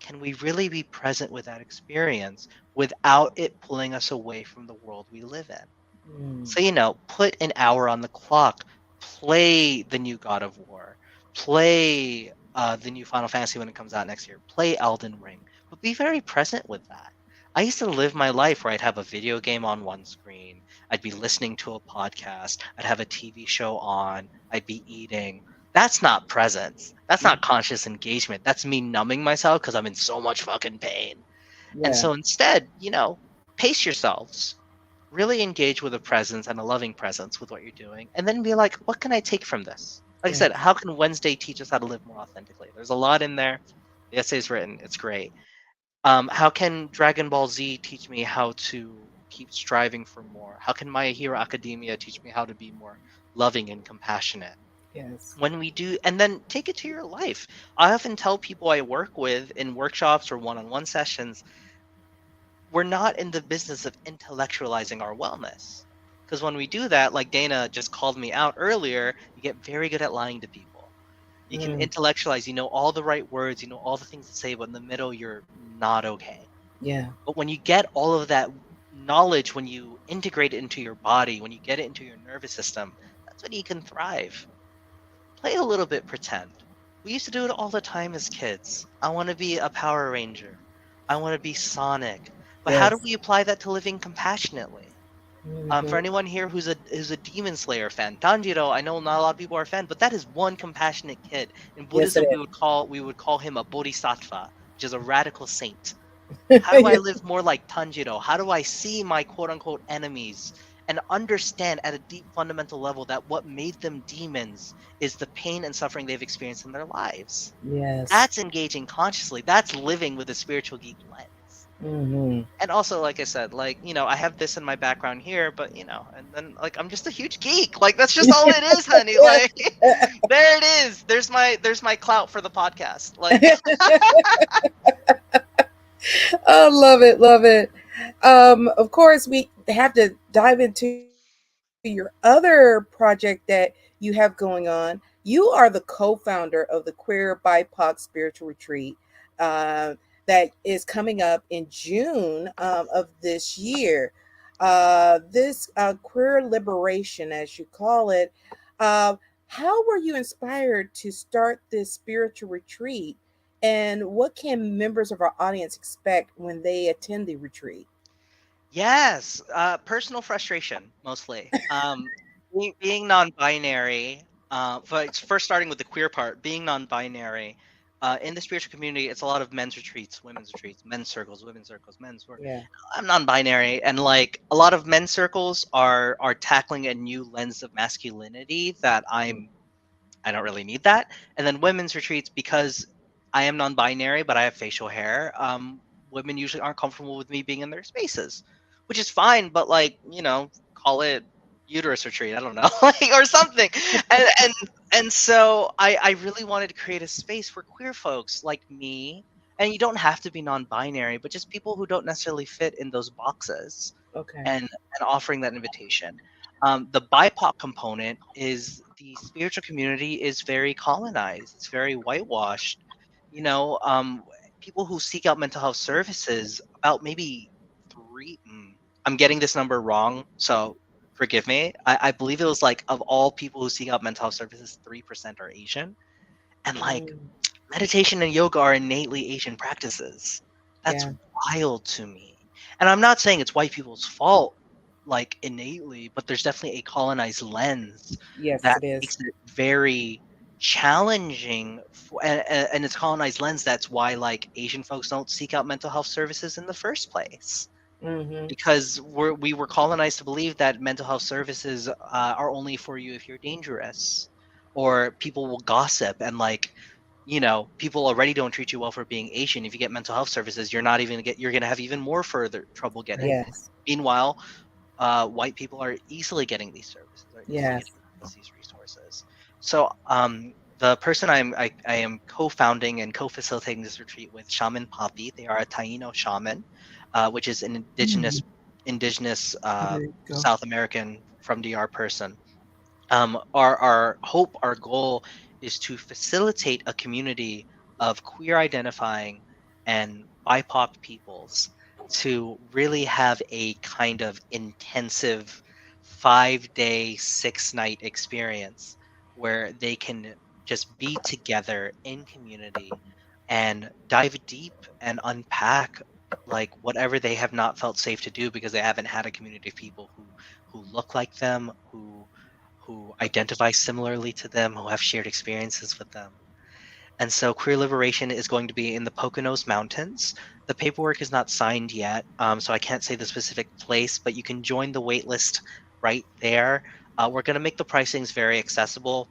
can we really be present with that experience without it pulling us away from the world we live in? Mm. So, put an hour on the clock, play the new God of War, play the new Final Fantasy when it comes out next year, play Elden Ring, but be very present with that. I used to live my life where I'd have a video game on one screen, I'd be listening to a podcast, I'd have a TV show on, I'd be eating. That's not presence. That's not conscious engagement. That's me numbing myself because I'm in so much fucking pain. And Yeah. so instead, pace yourselves, really engage with a presence and a loving presence with what you're doing, and then be like, what can I take from this? Like I Yeah. said, how can Wednesday teach us how to live more authentically? There's a lot in there. The essay's written, it's great. How can Dragon Ball Z teach me how to keep striving for more? How can My Hero Academia teach me how to be more loving and compassionate? Yes. When we do, and then take it to your life. I often tell people I work with in workshops or one-on-one sessions, we're not in the business of intellectualizing our wellness. Because when we do that, like Dana just called me out earlier, you get very good at lying to people. You can Mm. intellectualize, you know all the right words, you know all the things to say, but in the middle, you're not okay. Yeah. But when you get all of that knowledge, when you integrate it into your body, when you get it into your nervous system, that's when you can thrive. Play a little bit pretend. We used to do it all the time as kids. I want to be a Power Ranger. I want to be Sonic. But how do Yes. we apply that to living compassionately? For Mhm. anyone here who's a Demon Slayer fan, Tanjiro, I know not a lot of people are a fan, but that is one compassionate kid. In Yes, it Buddhism, we would call him a bodhisattva, which is a radical saint. is. How do I Yes. live more like Tanjiro? How do I see my quote unquote enemies and understand at a deep fundamental level that what made them demons is the pain and suffering they've experienced in their lives? Yes. That's engaging consciously. That's living with a spiritual geek lens. Mhm. And also, like I said, I have this in my background here, but and then like I'm just a huge geek. Like that's just all it is, honey. Like there it is. There's my clout for the podcast. Like I love it, love it. Of course, we have to dive into your other project that you have going on. You are the co-founder of the Queer BIPOC Spiritual Retreat that is coming up in June of this year. This queer liberation, as you call it. Uh, how were you inspired to start this spiritual retreat? And what can members of our audience expect when they attend the retreat? Yes, personal frustration mostly. Being non-binary, first starting with the queer part, being non-binary, in the spiritual community, it's a lot of men's retreats, women's retreats, men's circles, women's circles, men's work. Yeah. I'm non-binary, and like a lot of men's circles are tackling a new lens of masculinity that I don't really need that. And then women's retreats, because I am non-binary, but I have facial hair. Women usually aren't comfortable with me being in their spaces, which is fine. But like, call it uterus retreat. I don't know, like, or something. And so I really wanted to create a space for queer folks like me. And you don't have to be non-binary, but just people who don't necessarily fit in those boxes, Okay. and offering that invitation. The BIPOC component is the spiritual community is very colonized. It's very whitewashed. You know, people who seek out mental health services, about maybe I'm getting this number wrong, so forgive me. I believe it was like, of all people who seek out mental health services, 3% are Asian. And like, meditation and yoga are innately Asian practices. That's Yeah. wild to me. And I'm not saying it's white people's fault, like innately, but there's definitely a colonized lens Yes, that it is. makes it very challenging. And it's colonized lens. That's why like Asian folks don't seek out mental health services in the first place. Mm-hmm. Because we were colonized to believe that mental health services are only for you if you're dangerous, or people will gossip, and like, people already don't treat you well for being Asian. If you get mental health services, you're not even you're gonna have even more further trouble getting. Yes. Meanwhile, white people are easily getting these services, are easily Yes. getting these resources. So the person I am co-founding and co-facilitating this retreat with, Shaman Poppy, they are a Taino shaman, which is an indigenous There you go. South American from DR person. Our hope, our goal is to facilitate a community of queer identifying and BIPOC peoples to really have a kind of intensive 5-day, 6-night experience where they can just be together in community and dive deep and unpack like whatever they have not felt safe to do, because they haven't had a community of people who look like them, who identify similarly to them, who have shared experiences with them. And so Queer Liberation is going to be in the Poconos Mountains. The paperwork is not signed yet, so I can't say the specific place, but you can join the wait list right there. We're going to make the pricings very accessible.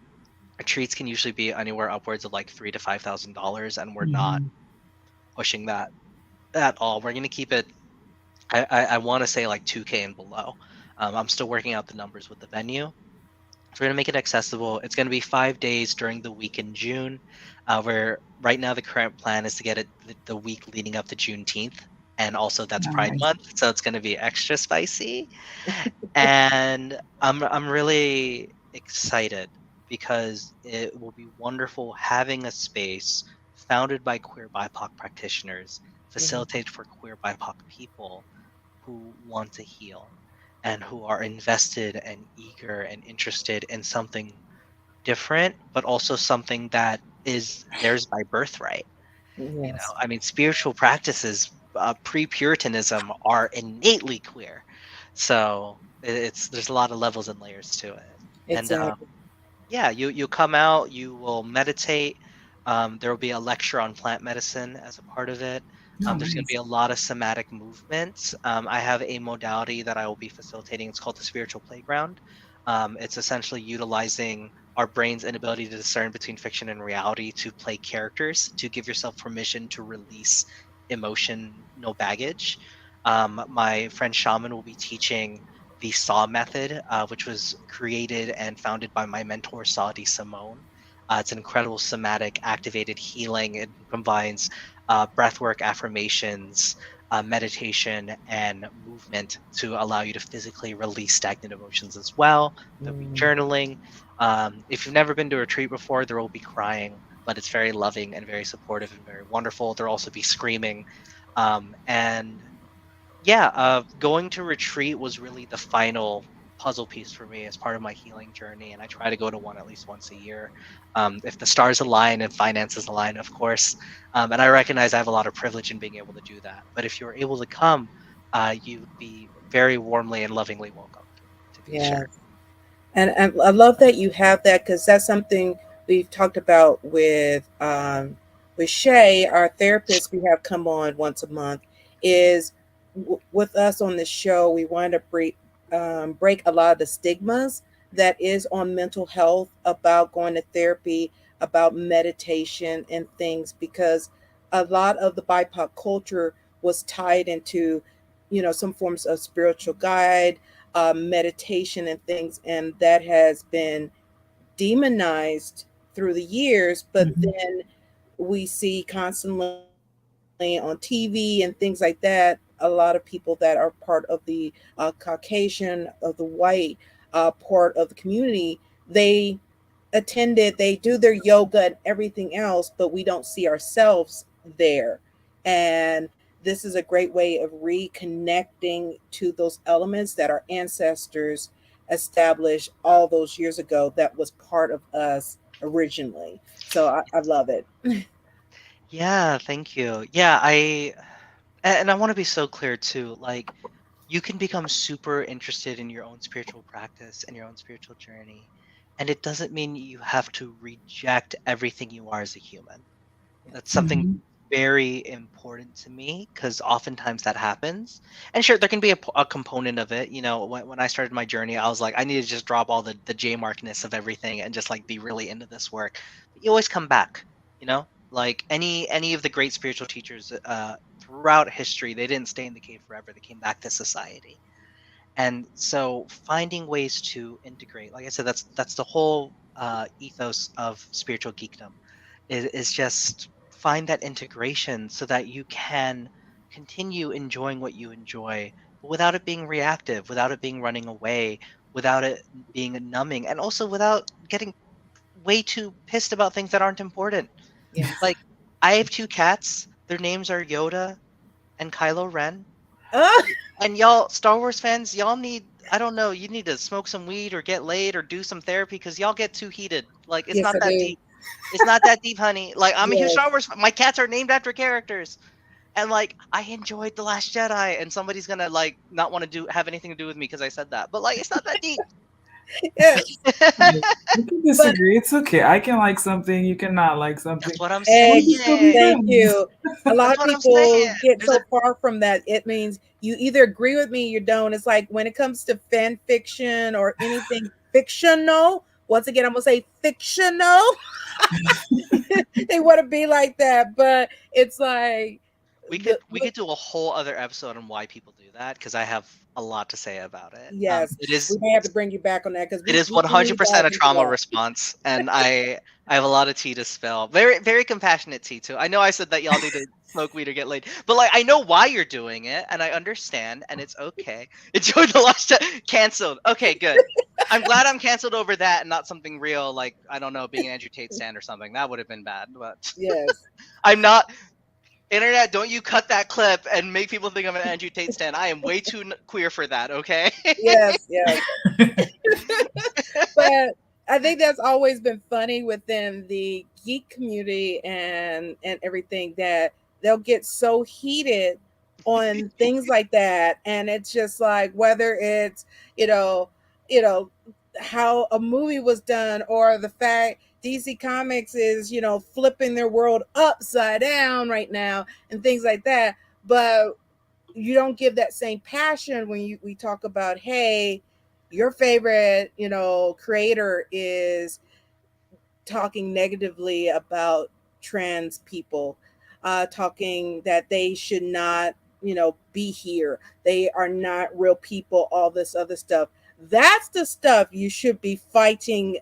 Retreats can usually be anywhere upwards of like $3,000 to $5,000, and we're not pushing that at all. We're going to keep it, I want to say like 2K and below. I'm still working out the numbers with the venue. So we're going to make it accessible. It's going to be 5 days during the week in June, where right now the current plan is to get it the week leading up to Juneteenth. And also that's Pride Nice. Month, so it's going to be extra spicy. And I'm really excited because it will be wonderful having a space founded by queer BIPOC practitioners, facilitated for queer BIPOC people who want to heal and who are invested and eager and interested in something different, but also something that is theirs by birthright. Yes. I mean, spiritual practices, pre-Puritanism, are innately queer. So there's a lot of levels and layers to it. And Exactly. yeah, you come out, you will meditate. There will be a lecture on plant medicine as a part of it. There's going to be a lot of somatic movements. I have a modality that I will be facilitating. It's called the spiritual playground. It's essentially utilizing our brain's inability to discern between fiction and reality to play characters, to give yourself permission to release emotion, no baggage. My friend Shaman will be teaching the Sah method, which was created and founded by my mentor, Sah D'Simone. It's an incredible somatic activated healing. It combines breathwork, affirmations, meditation, and movement to allow you to physically release stagnant emotions as well. There'll be journaling. If you've never been to a retreat before, there will be crying, but it's very loving and very supportive and very wonderful. There'll also be screaming. And yeah, going to retreat was really the final puzzle piece for me as part of my healing journey, and I try to go to one at least once a year, if the stars align and finances align, of course. And I recognize I have a lot of privilege in being able to do that. But if you're able to come, you would be very warmly and lovingly welcomed, to be Yeah. sure. And I love that you have that, because that's something we've talked about with Shay, our therapist we have come on once a month. Is with us on the show, we want to break a lot of the stigmas that is on mental health, about going to therapy, about meditation and things, because a lot of the BIPOC culture was tied into, some forms of spiritual guide, meditation and things, and that has been demonized through the years. But Mhm. then we see constantly on TV and things like that, a lot of people that are part of the Caucasian, of the white part of the community, they they do their yoga and everything else, but we don't see ourselves there. And this is a great way of reconnecting to those elements that our ancestors established all those years ago, that was part of us originally. So I love it. Yeah, thank you. Yeah, and I want to be so clear too. Like, you can become super interested in your own spiritual practice and your own spiritual journey, and it doesn't mean you have to reject everything you are as a human. That's something Mhm. very important to me, because oftentimes that happens. And sure, there can be a component of it. When I started my journey, I was like, I need to just drop all the J-markness of everything and just like be really into this work. But you always come back, like any of the great spiritual teachers throughout history, they didn't stay in the cave forever. They came back to society. And so finding ways to integrate, like I said, that's the whole ethos of spiritual geekdom, is just find that integration so that you can continue enjoying what you enjoy, but without it being reactive, without it being running away, without it being numbing, and also without getting way too pissed about things that aren't important. Yes. Like, I have two cats. Their names are Yoda and Kylo Ren. Ah, And y'all, Star Wars fans, y'all need, I don't know, you need to smoke some weed or get laid or do some therapy, because y'all get too heated. Like, it's yes, not I that do. deep. It's not that deep, honey. Like, I'm a huge Yes. Star Wars fan. My cats are named after characters. And like, I enjoyed The Last Jedi, and somebody's gonna like not want to have anything to do with me because I said that. But like, it's not that deep. Yes. Yeah. We can But disagree. It's okay. I can like something. You cannot like something. That's what I'm We egg, can still be saying. thank friends. you. A lot That's of what I'm saying. people get There's a so far from that. It means you either agree with me, or you don't. It's like when it comes to fan fiction or anything fictional. Once again, I'm gonna say fictional. They want to be like that, but it's like we could the we could do a whole other episode on why people do that, because I have a lot to say about it. yes. It We is may have to bring you back on that, because It is we do dive 100% a into trauma that. response, and I have a lot of tea to spill. Very very compassionate tea too. I know I said that y'all need to smoke weed or get laid, but like, I know why you're doing it, and I understand, and it's okay. Enjoy the last canceled. Okay, good. I'm glad I'm canceled over that and not something real, like, I don't know, being an Andrew Tate stand or something. That would have been bad, but Yes. I'm not. Internet, don't you cut that clip and make people think I'm an Andrew Tate stand. I am way too queer for that. Okay. Yes. Yes. But I think that's always been funny within the geek community and everything, that they'll get so heated on things like that, and it's just like, whether it's you know you know how a movie was done, or the fact DC Comics is flipping their world upside down right now and things like that. But you don't give that same passion when we talk about, hey, your favorite creator is talking negatively about trans people, talking that they should not be here, they are not real people, all this other stuff. That's the stuff you should be fighting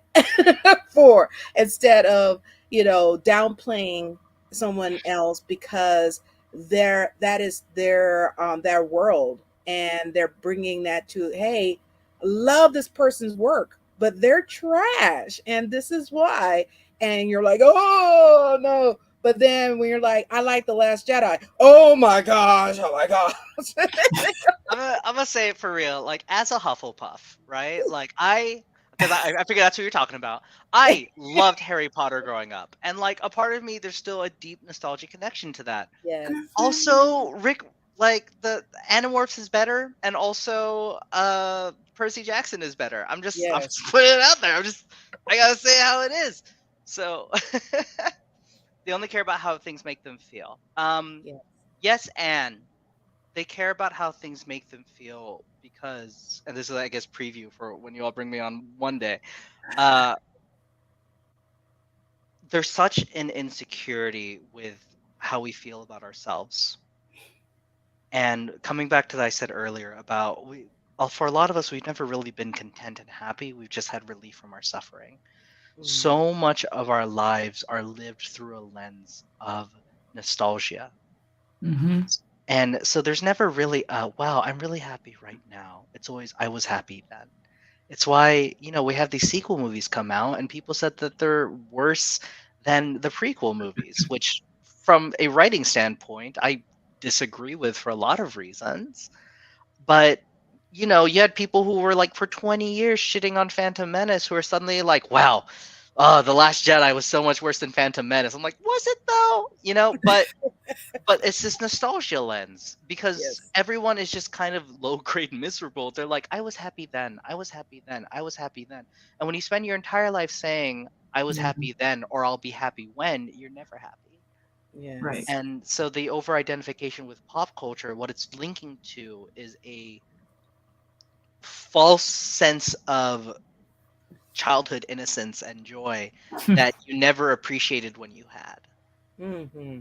for, instead of downplaying someone else, because that is their world, and they're bringing that to, hey, love this person's work, but they're trash, and this is why. And you're like, oh no. But then when you're like, I like The Last Jedi, oh my gosh. I'm gonna say it for real. Like, as a Hufflepuff, right? Like, because I figure that's what you're talking about. I loved Harry Potter growing up, and like a part of me, there's still a deep nostalgic connection to that. Yes. Also, Rick, like the Animorphs is better, and also Percy Jackson is better. I'm just putting it out there. I gotta say how it is. So they only care about how things make them feel. Yes, and they care about how things make them feel because, and this is, I guess, preview for when you all bring me on one day. There's such an insecurity with how we feel about ourselves. And coming back to what I said earlier about for a lot of us, we've never really been content and happy. We've just had relief from our suffering. So much of our lives are lived through a lens of nostalgia. And so there's never really wow, I'm really happy right now. It's always, I was happy then. It's why, we have these sequel movies come out and people said that they're worse than the prequel movies, which from a writing standpoint, I disagree with for a lot of reasons. But, you had people who were like for 20 years shitting on Phantom Menace who are suddenly like, wow, The Last Jedi was so much worse than Phantom Menace. I'm like, was it though? But it's this nostalgia lens because everyone is just kind of low-grade miserable. They're like, I was happy then. I was happy then. I was happy then. And when you spend your entire life saying, I was happy then, or I'll be happy when, you're never happy. Yeah. Right. And so the over-identification with pop culture, what it's linking to is a false sense of childhood innocence and joy that you never appreciated when you had.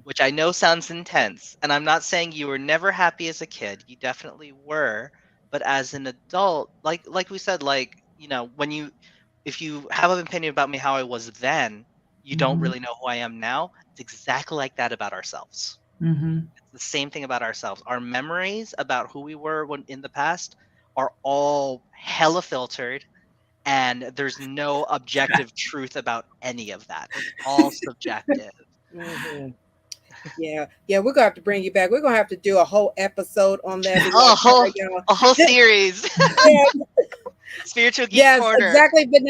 Which I know sounds intense, and I'm not saying you were never happy as a kid. You definitely were, but as an adult, like we said, if you have an opinion about me how I was then, you don't really know who I am now. It's exactly like that about ourselves. It's the same thing about ourselves. Our memories about who we were in the past are all hella filtered, and there's no objective truth about any of that. It's all subjective. Yeah, we're gonna have to bring you back. We're gonna have to do a whole episode on that. A whole series. Spiritual Geek Corner. Exactly. But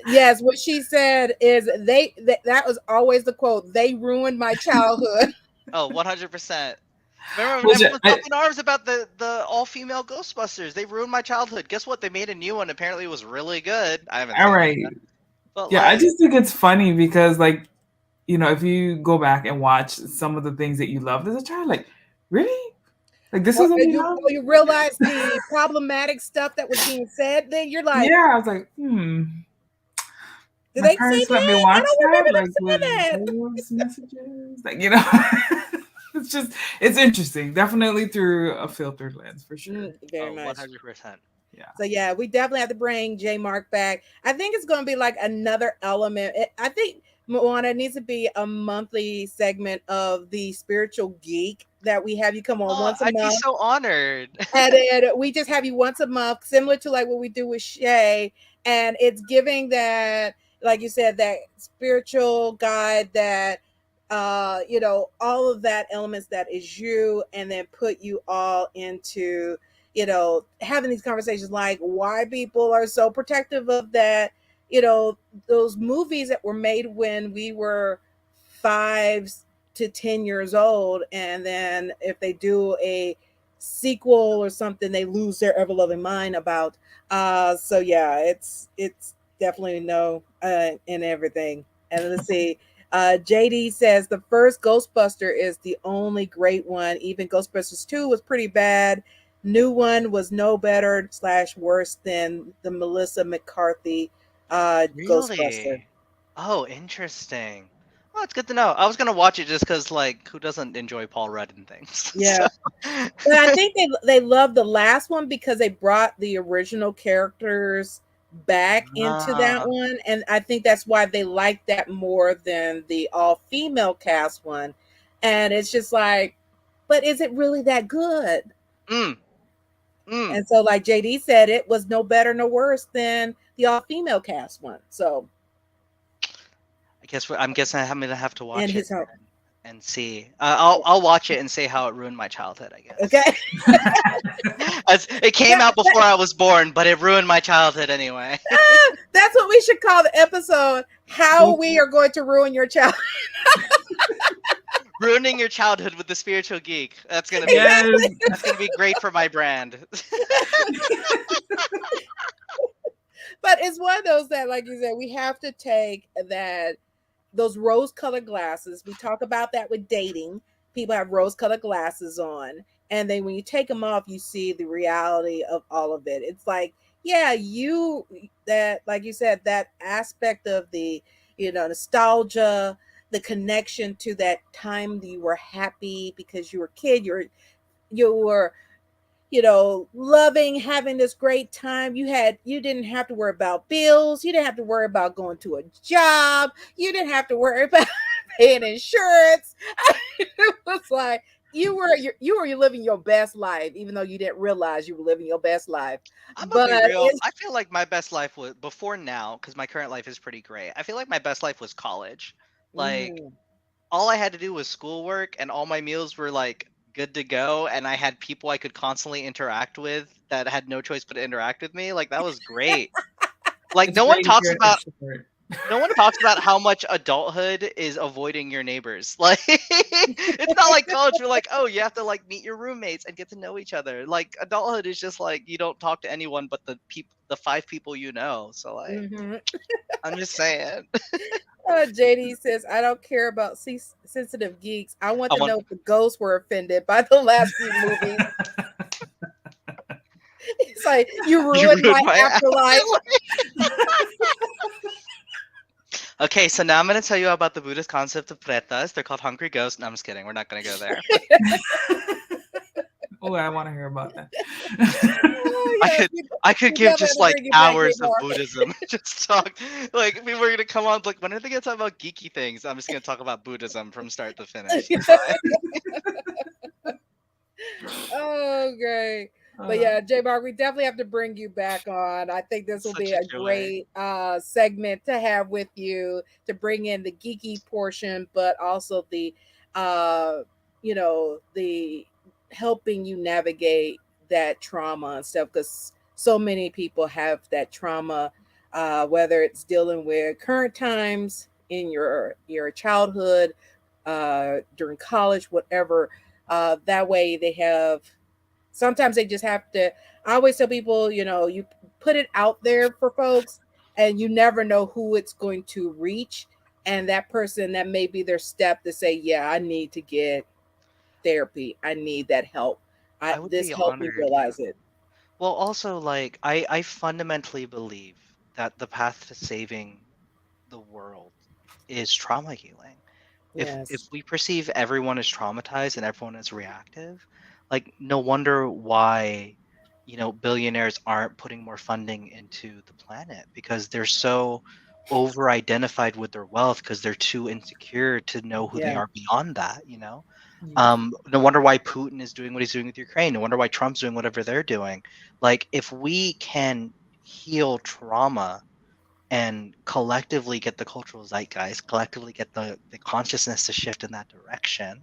yes, what she said is that was always the quote. They ruined my childhood. 100%. Remember when everyone was up in arms about the all-female Ghostbusters? They ruined my childhood. Guess what? They made a new one. Apparently, it was really good. I haven't seen it. But I just think it's funny because, if you go back and watch some of the things that you loved as a child, like, really? Like, this is you realize the problematic stuff that was being said, then you're like, I was like, Did my they parents say let me that? watch I don't remember them saying with that. those messages. It's interesting. Definitely through a filtered lens, for sure. Very much. 100%. Yeah. So we definitely have to bring Jemarc back. I think it's going to be like another element. I think Moana needs to be a monthly segment of the Spiritual Geek that we have you come on once a month. I'd be so honored. And then we just have you once a month, similar to like what we do with Shay. And it's giving that, like you said, that spiritual guide that, all of that elements that is you, and then put you all into, having these conversations like why people are so protective of that, those movies that were made when we were 5 to 10 years old. And then if they do a sequel or something, they lose their ever-loving mind about. It's definitely no in everything. And let's see. JD says the first Ghostbuster is the only great one. Even Ghostbusters 2 was pretty bad. New one was no better / worse than the Melissa McCarthy Really? Ghostbuster. Oh, interesting. Well, it's good to know. I was gonna watch it just because, who doesn't enjoy Paul Rudd and things? Yeah. But I think they loved the last one because they brought the original characters back into that one, and I think that's why they like that more than the all-female cast one. And it's just like, but is it really that good? And so, like JD said, it was no better, no worse than the all-female cast one. So I'm guessing I'm gonna have to watch it. and see. I'll watch it and say how it ruined my childhood, I guess. Okay. As it came out before I was born, but it ruined my childhood anyway. That's what we should call the episode. How we are going to ruin your child. Ruining your childhood with the spiritual geek. That's gonna be great for my brand. But it's one of those that, like you said, we have to take those rose-colored glasses. We talk about that with dating. People have rose-colored glasses on, and then when you take them off, you see the reality of all of it. It's like, yeah, like you said, that aspect of the, nostalgia, the connection to that time that you were happy because you were a kid, you were loving, having this great time. You didn't have to worry about bills. You didn't have to worry about going to a job. You didn't have to worry about paying insurance. It was like you were living your best life, even though you didn't realize you were living your best life. I'm gonna be real. I feel like my best life was before now, because my current life is pretty great. I feel like my best life was college. Like all I had to do was schoolwork, and all my meals were like good to go, and I had people I could constantly interact with that had no choice but to interact with me. Like that was great. Like no one talks about how much adulthood is avoiding your neighbors. Like it's not like college where like, oh, you have to like meet your roommates and get to know each other. Like adulthood is just like you don't talk to anyone but the 5 people you know. So like I'm just saying. JD says, I don't care about sensitive geeks. I want to know if the ghosts were offended by the last few movies. It's like, you ruined my afterlife. Okay, so now I'm going to tell you about the Buddhist concept of pretas. They're called hungry ghosts. No, I'm just kidding. We're not going to go there. Oh, I want to hear about that. I could give just like hours of Buddhism. Just talk. Like people are gonna come on. Like when are they gonna talk about geeky things? I'm just gonna talk about Buddhism from start to finish. Oh, great. But yeah, Jemarc, we definitely have to bring you back on. I think this will be a great segment to have with you, to bring in the geeky portion, but also the the helping you navigate that trauma and stuff, because so many people have that trauma, whether it's dealing with current times in your childhood, during college, whatever. That way sometimes they just have to. I always tell people, you put it out there for folks and you never know who it's going to reach, and that person, that may be their step to say, yeah, I need to get therapy, I need that help. This helped me realize it. Well, also, like, I fundamentally believe that the path to saving the world is trauma healing. Yes. If we perceive everyone as traumatized and everyone as reactive, like, no wonder why, billionaires aren't putting more funding into the planet, because they're so over-identified with their wealth because they're too insecure to know who they are beyond that, No wonder why Putin is doing what he's doing with Ukraine. No wonder why Trump's doing whatever they're doing. Like, if we can heal trauma and collectively get the cultural zeitgeist, collectively get the consciousness to shift in that direction,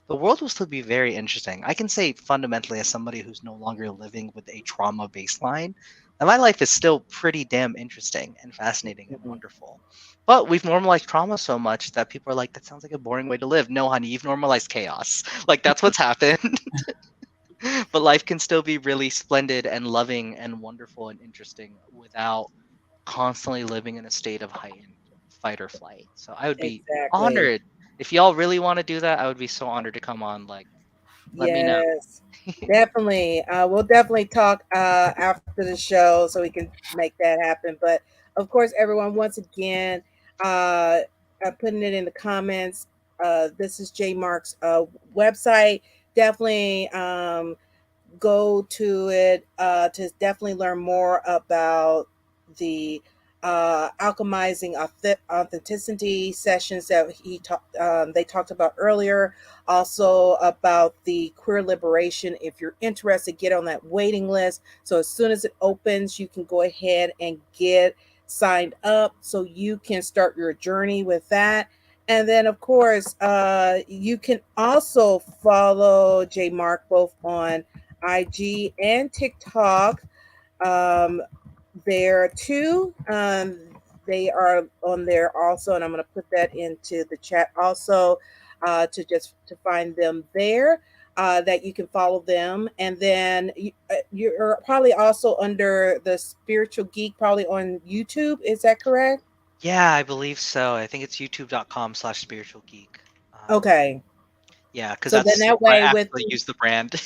the world will still be very interesting. I can say fundamentally, as somebody who's no longer living with a trauma baseline, that my life is still pretty damn interesting and fascinating and wonderful. But we've normalized trauma so much that people are like, that sounds like a boring way to live. No, honey, you've normalized chaos. Like, that's what's happened. But life can still be really splendid and loving and wonderful and interesting without constantly living in a state of heightened fight or flight. So I would be honored. If y'all really want to do that, I would be so honored to come on. Like, let me know. Definitely. We'll definitely talk after the show so we can make that happen. But of course, everyone, once again, putting it in the comments. This is Jemarc's website. Definitely go to it to definitely learn more about the alchemizing authenticity sessions that they talked about earlier. Also about the queer liberation. If you're interested, get on that waiting list. So as soon as it opens, you can go ahead and get signed up so you can start your journey with that. And then, of course, you can also follow Jemarc both on IG and TikTok. Um, there too. They are on there also, and I'm going to put that into the chat also to find them there. That you can follow them, and then you're probably also under the Spiritual Geek, probably on YouTube. Is that correct? Yeah, I believe so. I think it's youtube.com/spiritual geek. Okay. Yeah, because So then that's that where I way with actually use the brand.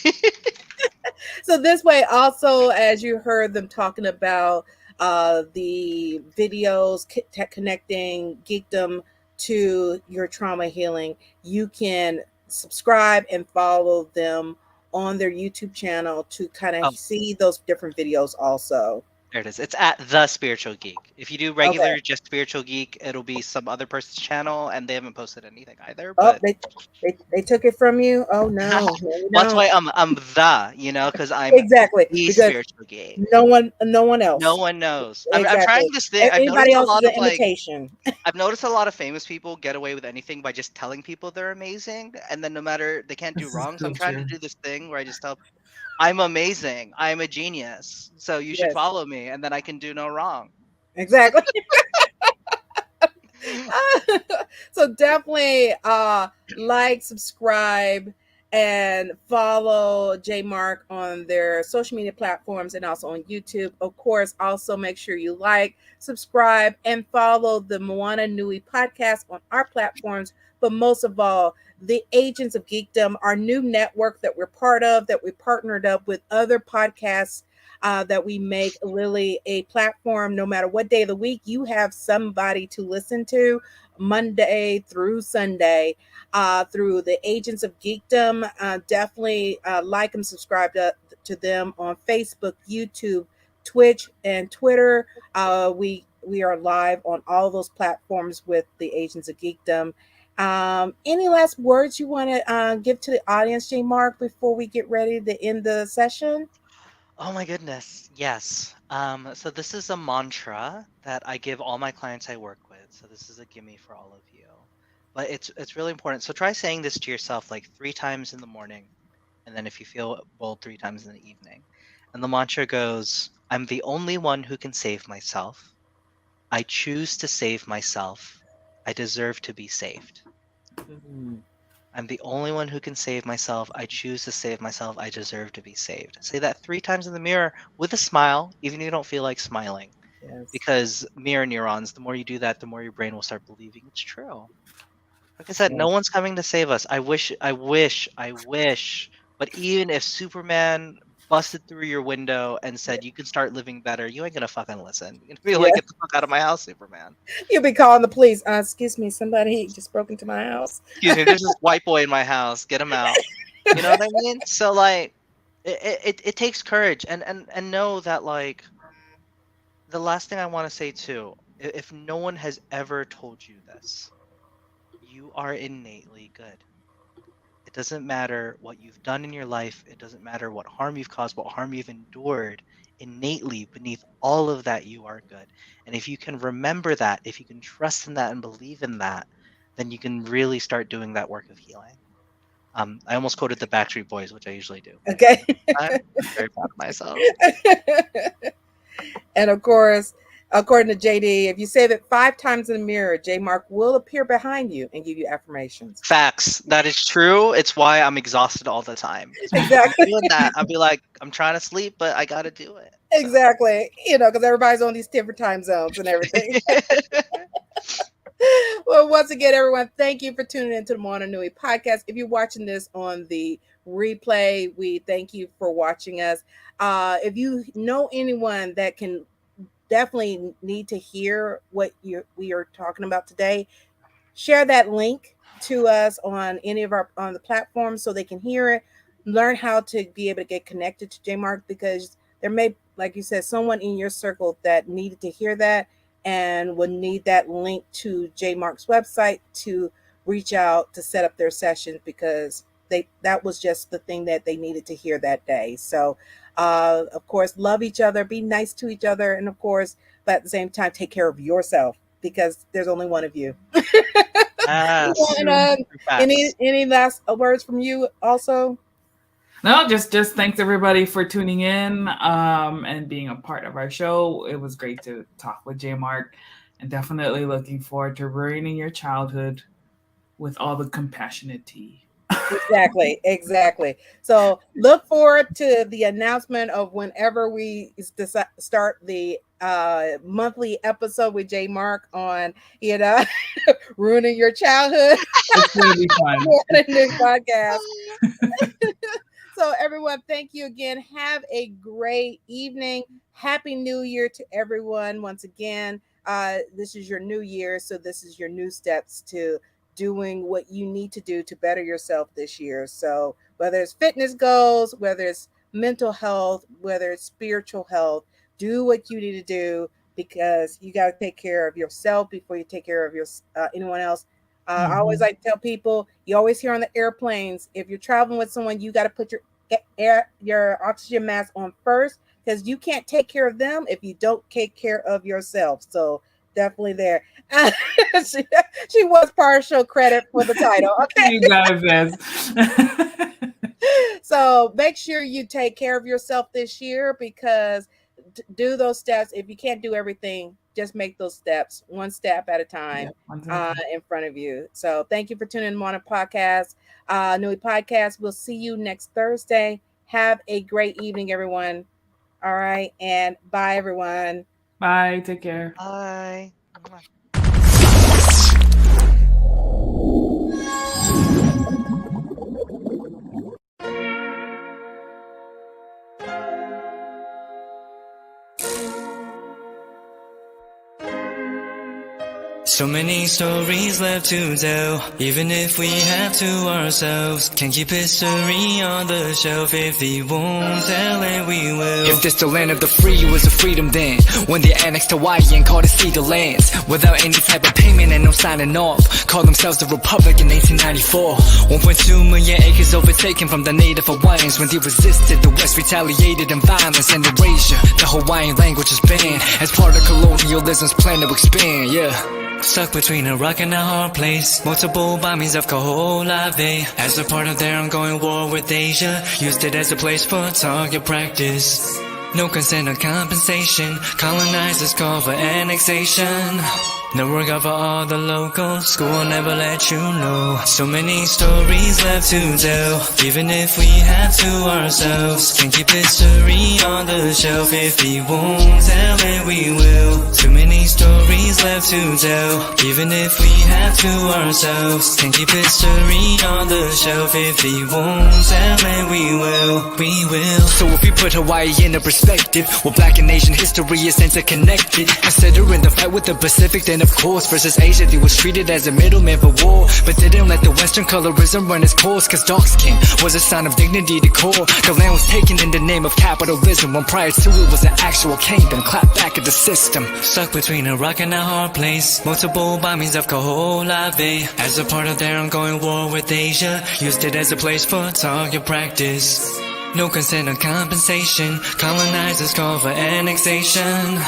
so this way also, as you heard them talking about the videos connecting geekdom to your trauma healing, you can subscribe and follow them on their YouTube channel to kind of Oh, see those different videos also. there it is. It's at the Spiritual Geek. If you do Okay. regular just Spiritual Geek, it'll be some other person's channel, and they haven't posted anything either. Oh, But they took it from you. Oh no, no, you well, that's don't. why I'm because I'm Exactly, the because Spiritual Geek. no one No else. one knows. I'm trying Exactly. this thing. I've Anybody noticed a else is lot an of like imitation. I've noticed a lot of famous people get away with anything by just telling people they're amazing, and then no matter they can't do This is wrong. So so I'm trying to true. do this thing where I just tell people, I'm amazing. I'm a genius. So you should Yes, follow me, and then I can do no wrong. exactly. So definitely like, subscribe, and follow Jemarc on their social media platforms and also on YouTube. Of course, also make sure you like, subscribe, and follow the Moana Nui podcast on our platforms. But most of all, the Agents of Geekdom, our new network that we're part of, that we partnered up with other podcasts, that we make really a platform. No matter what day of the week, you have somebody to listen to Monday through Sunday, through the Agents of Geekdom. Definitely like and subscribe to them on Facebook, YouTube, Twitch, and Twitter. We are live on all those platforms with the Agents of Geekdom. Any last words you want to give to the audience, Jemarc, before we get ready to end the session? Oh my goodness. Yes. So this is a mantra that I give all my clients I work with. So this is a gimme for all of you. But it's really important. So try saying this to yourself like 3 times in the morning, and then if you feel bold, 3 times in the evening. And the mantra goes, I'm the only one who can save myself. I choose to save myself. I deserve to be saved. Mhm. I'm the only one who can save myself. I choose to save myself. I deserve to be saved. Say that 3 times in the mirror with a smile, even if you don't feel like smiling. Yes. Because mirror neurons, the more you do that, the more your brain will start believing it's true. Like I said, Yeah. no one's coming to save us. I wish. But even if Superman busted through your window and said you can start living better, you ain't gonna fucking listen. You're gonna be Yeah. like, get the fuck out of my house, Superman. You'll be calling the police. Excuse me, somebody just broke into my house. Excuse me, there's this white boy in my house. Get him out. You know what I mean? So like, it takes courage, and know that like the last thing I want to say too, if no one has ever told you this, you are innately good. It doesn't matter what you've done in your life. It doesn't matter what harm you've caused, what harm you've endured. Innately, beneath all of that, you are good. And if you can remember that, if you can trust in that and believe in that, then you can really start doing that work of healing. I almost quoted the Backstreet Boys, which I usually do. Okay. I'm very proud of myself. And of course, according to JD, if you say that 5 times in the mirror, Jemarc will appear behind you and give you affirmations. Facts. That is true. It's why I'm exhausted all the time. Exactly. Doing that, I'll be like, I'm trying to sleep, but I gotta do it. Exactly. Because everybody's on these different time zones and everything. Well, once again, everyone, thank you for tuning into the Moana Nui podcast. If you're watching this on the replay, we thank you for watching us. If you know anyone that can definitely need to hear what we are talking about today, share that link to us on any of our on the platforms so they can hear it, learn how to be able to get connected to Jemarc, because there may, like you said, someone in your circle that needed to hear that and would need that link to Jemarc's website to reach out to set up their sessions, because that was just the thing that they needed to hear that day. So of course, love each other, be nice to each other, and of course, but at the same time, take care of yourself, because there's only one of you. Yes. And, any last words from you also? No, just thanks everybody for tuning in and being a part of our show. It was great to talk with Jemarc, and definitely looking forward to ruining your childhood with all the compassionate tea. Exactly. So look forward to the announcement of whenever we start the monthly episode with Jemarc on, ruining your childhood. It's going to be fun. Moana Nui Podcast. So everyone, thank you again. Have a great evening. Happy New Year to everyone. Once again, this is your new year. So this is your new steps to doing what you need to do to better yourself this year. So whether it's fitness goals, whether it's mental health, whether it's spiritual health, do what you need to do, because you got to take care of yourself before you take care of anyone else. I always like to tell people, you always hear on the airplanes, if you're traveling with someone, you got to put your oxygen mask on first, because you can't take care of them if you don't take care of yourself. So definitely there. She was partial credit for the title. Okay. You got it, Biz. So make sure you take care of yourself this year, because do those steps. If you can't do everything, just make those steps one step at a time in front of you. So thank you for tuning in to Moana Podcast, Nui Podcast. We'll see you next Thursday. Have a great evening, everyone. All right. And bye, everyone. Bye. Take care. Bye. So many stories left to tell, even if we have to ourselves. Can keep history on the shelf. If we won't tell it, we will. If this the land of the free, it was a freedom then, when they annexed Hawaii and called it Cedar Lands, without any type of payment and no signing off. Called themselves the Republic in 1894. 1.2 million acres overtaken from the native Hawaiians. When they resisted, the West retaliated in violence and erasure. The Hawaiian language is banned as part of colonialism's plan to expand, yeah. Stuck between a rock and a hard place. Multiple bombings of Kaho'olawe as a part of their ongoing war with Asia. Used it as a place for target practice. No consent or compensation. Colonizers call for annexation. No work out for all the locals. School will never let you know. So many stories left to tell, even if we have to ourselves. Can keep history on the shelf. If we won't tell it, we will. Too many stories left to tell, even if we have to ourselves. Can keep history on the shelf. If we won't tell it, we will. We will. So if we put Hawaii into perspective, well, Black and Asian history is interconnected. Considering the fight with the Pacific, then of course, versus Asia, they was treated as a middleman for war, but didn't let the Western colorism run its course, cause dark skin was a sign of dignity to core. The land was taken in the name of capitalism, when prior to it was an actual kingdom. Clap back at the system. Stuck between a rock and a hard place. Multiple bombings of Kaho'olawe as a part of their ongoing war with Asia. Used it as a place for target practice. No consent or compensation. Colonizers call for annexation.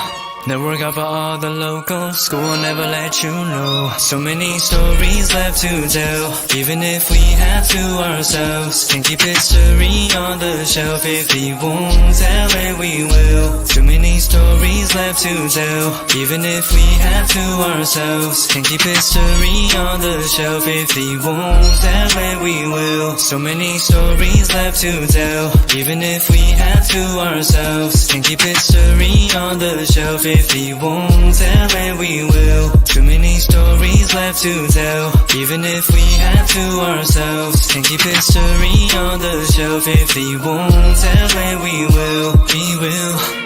No work out for all the locals. School will never let you know. So many stories left to tell, even if we have to ourselves. Can keep history on the shelf. If we won't tell it, we will. Too many stories left to tell, even if we have to ourselves. Can keep history on the shelf. If we won't tell it, we will. So many stories left to tell, even if we have to ourselves. Can keep history on the shelf. If we won't tell it, we will. Too many stories left to tell, even if we have to ourselves. Can keep history on the shelf. If we won't tell it, we will. We will.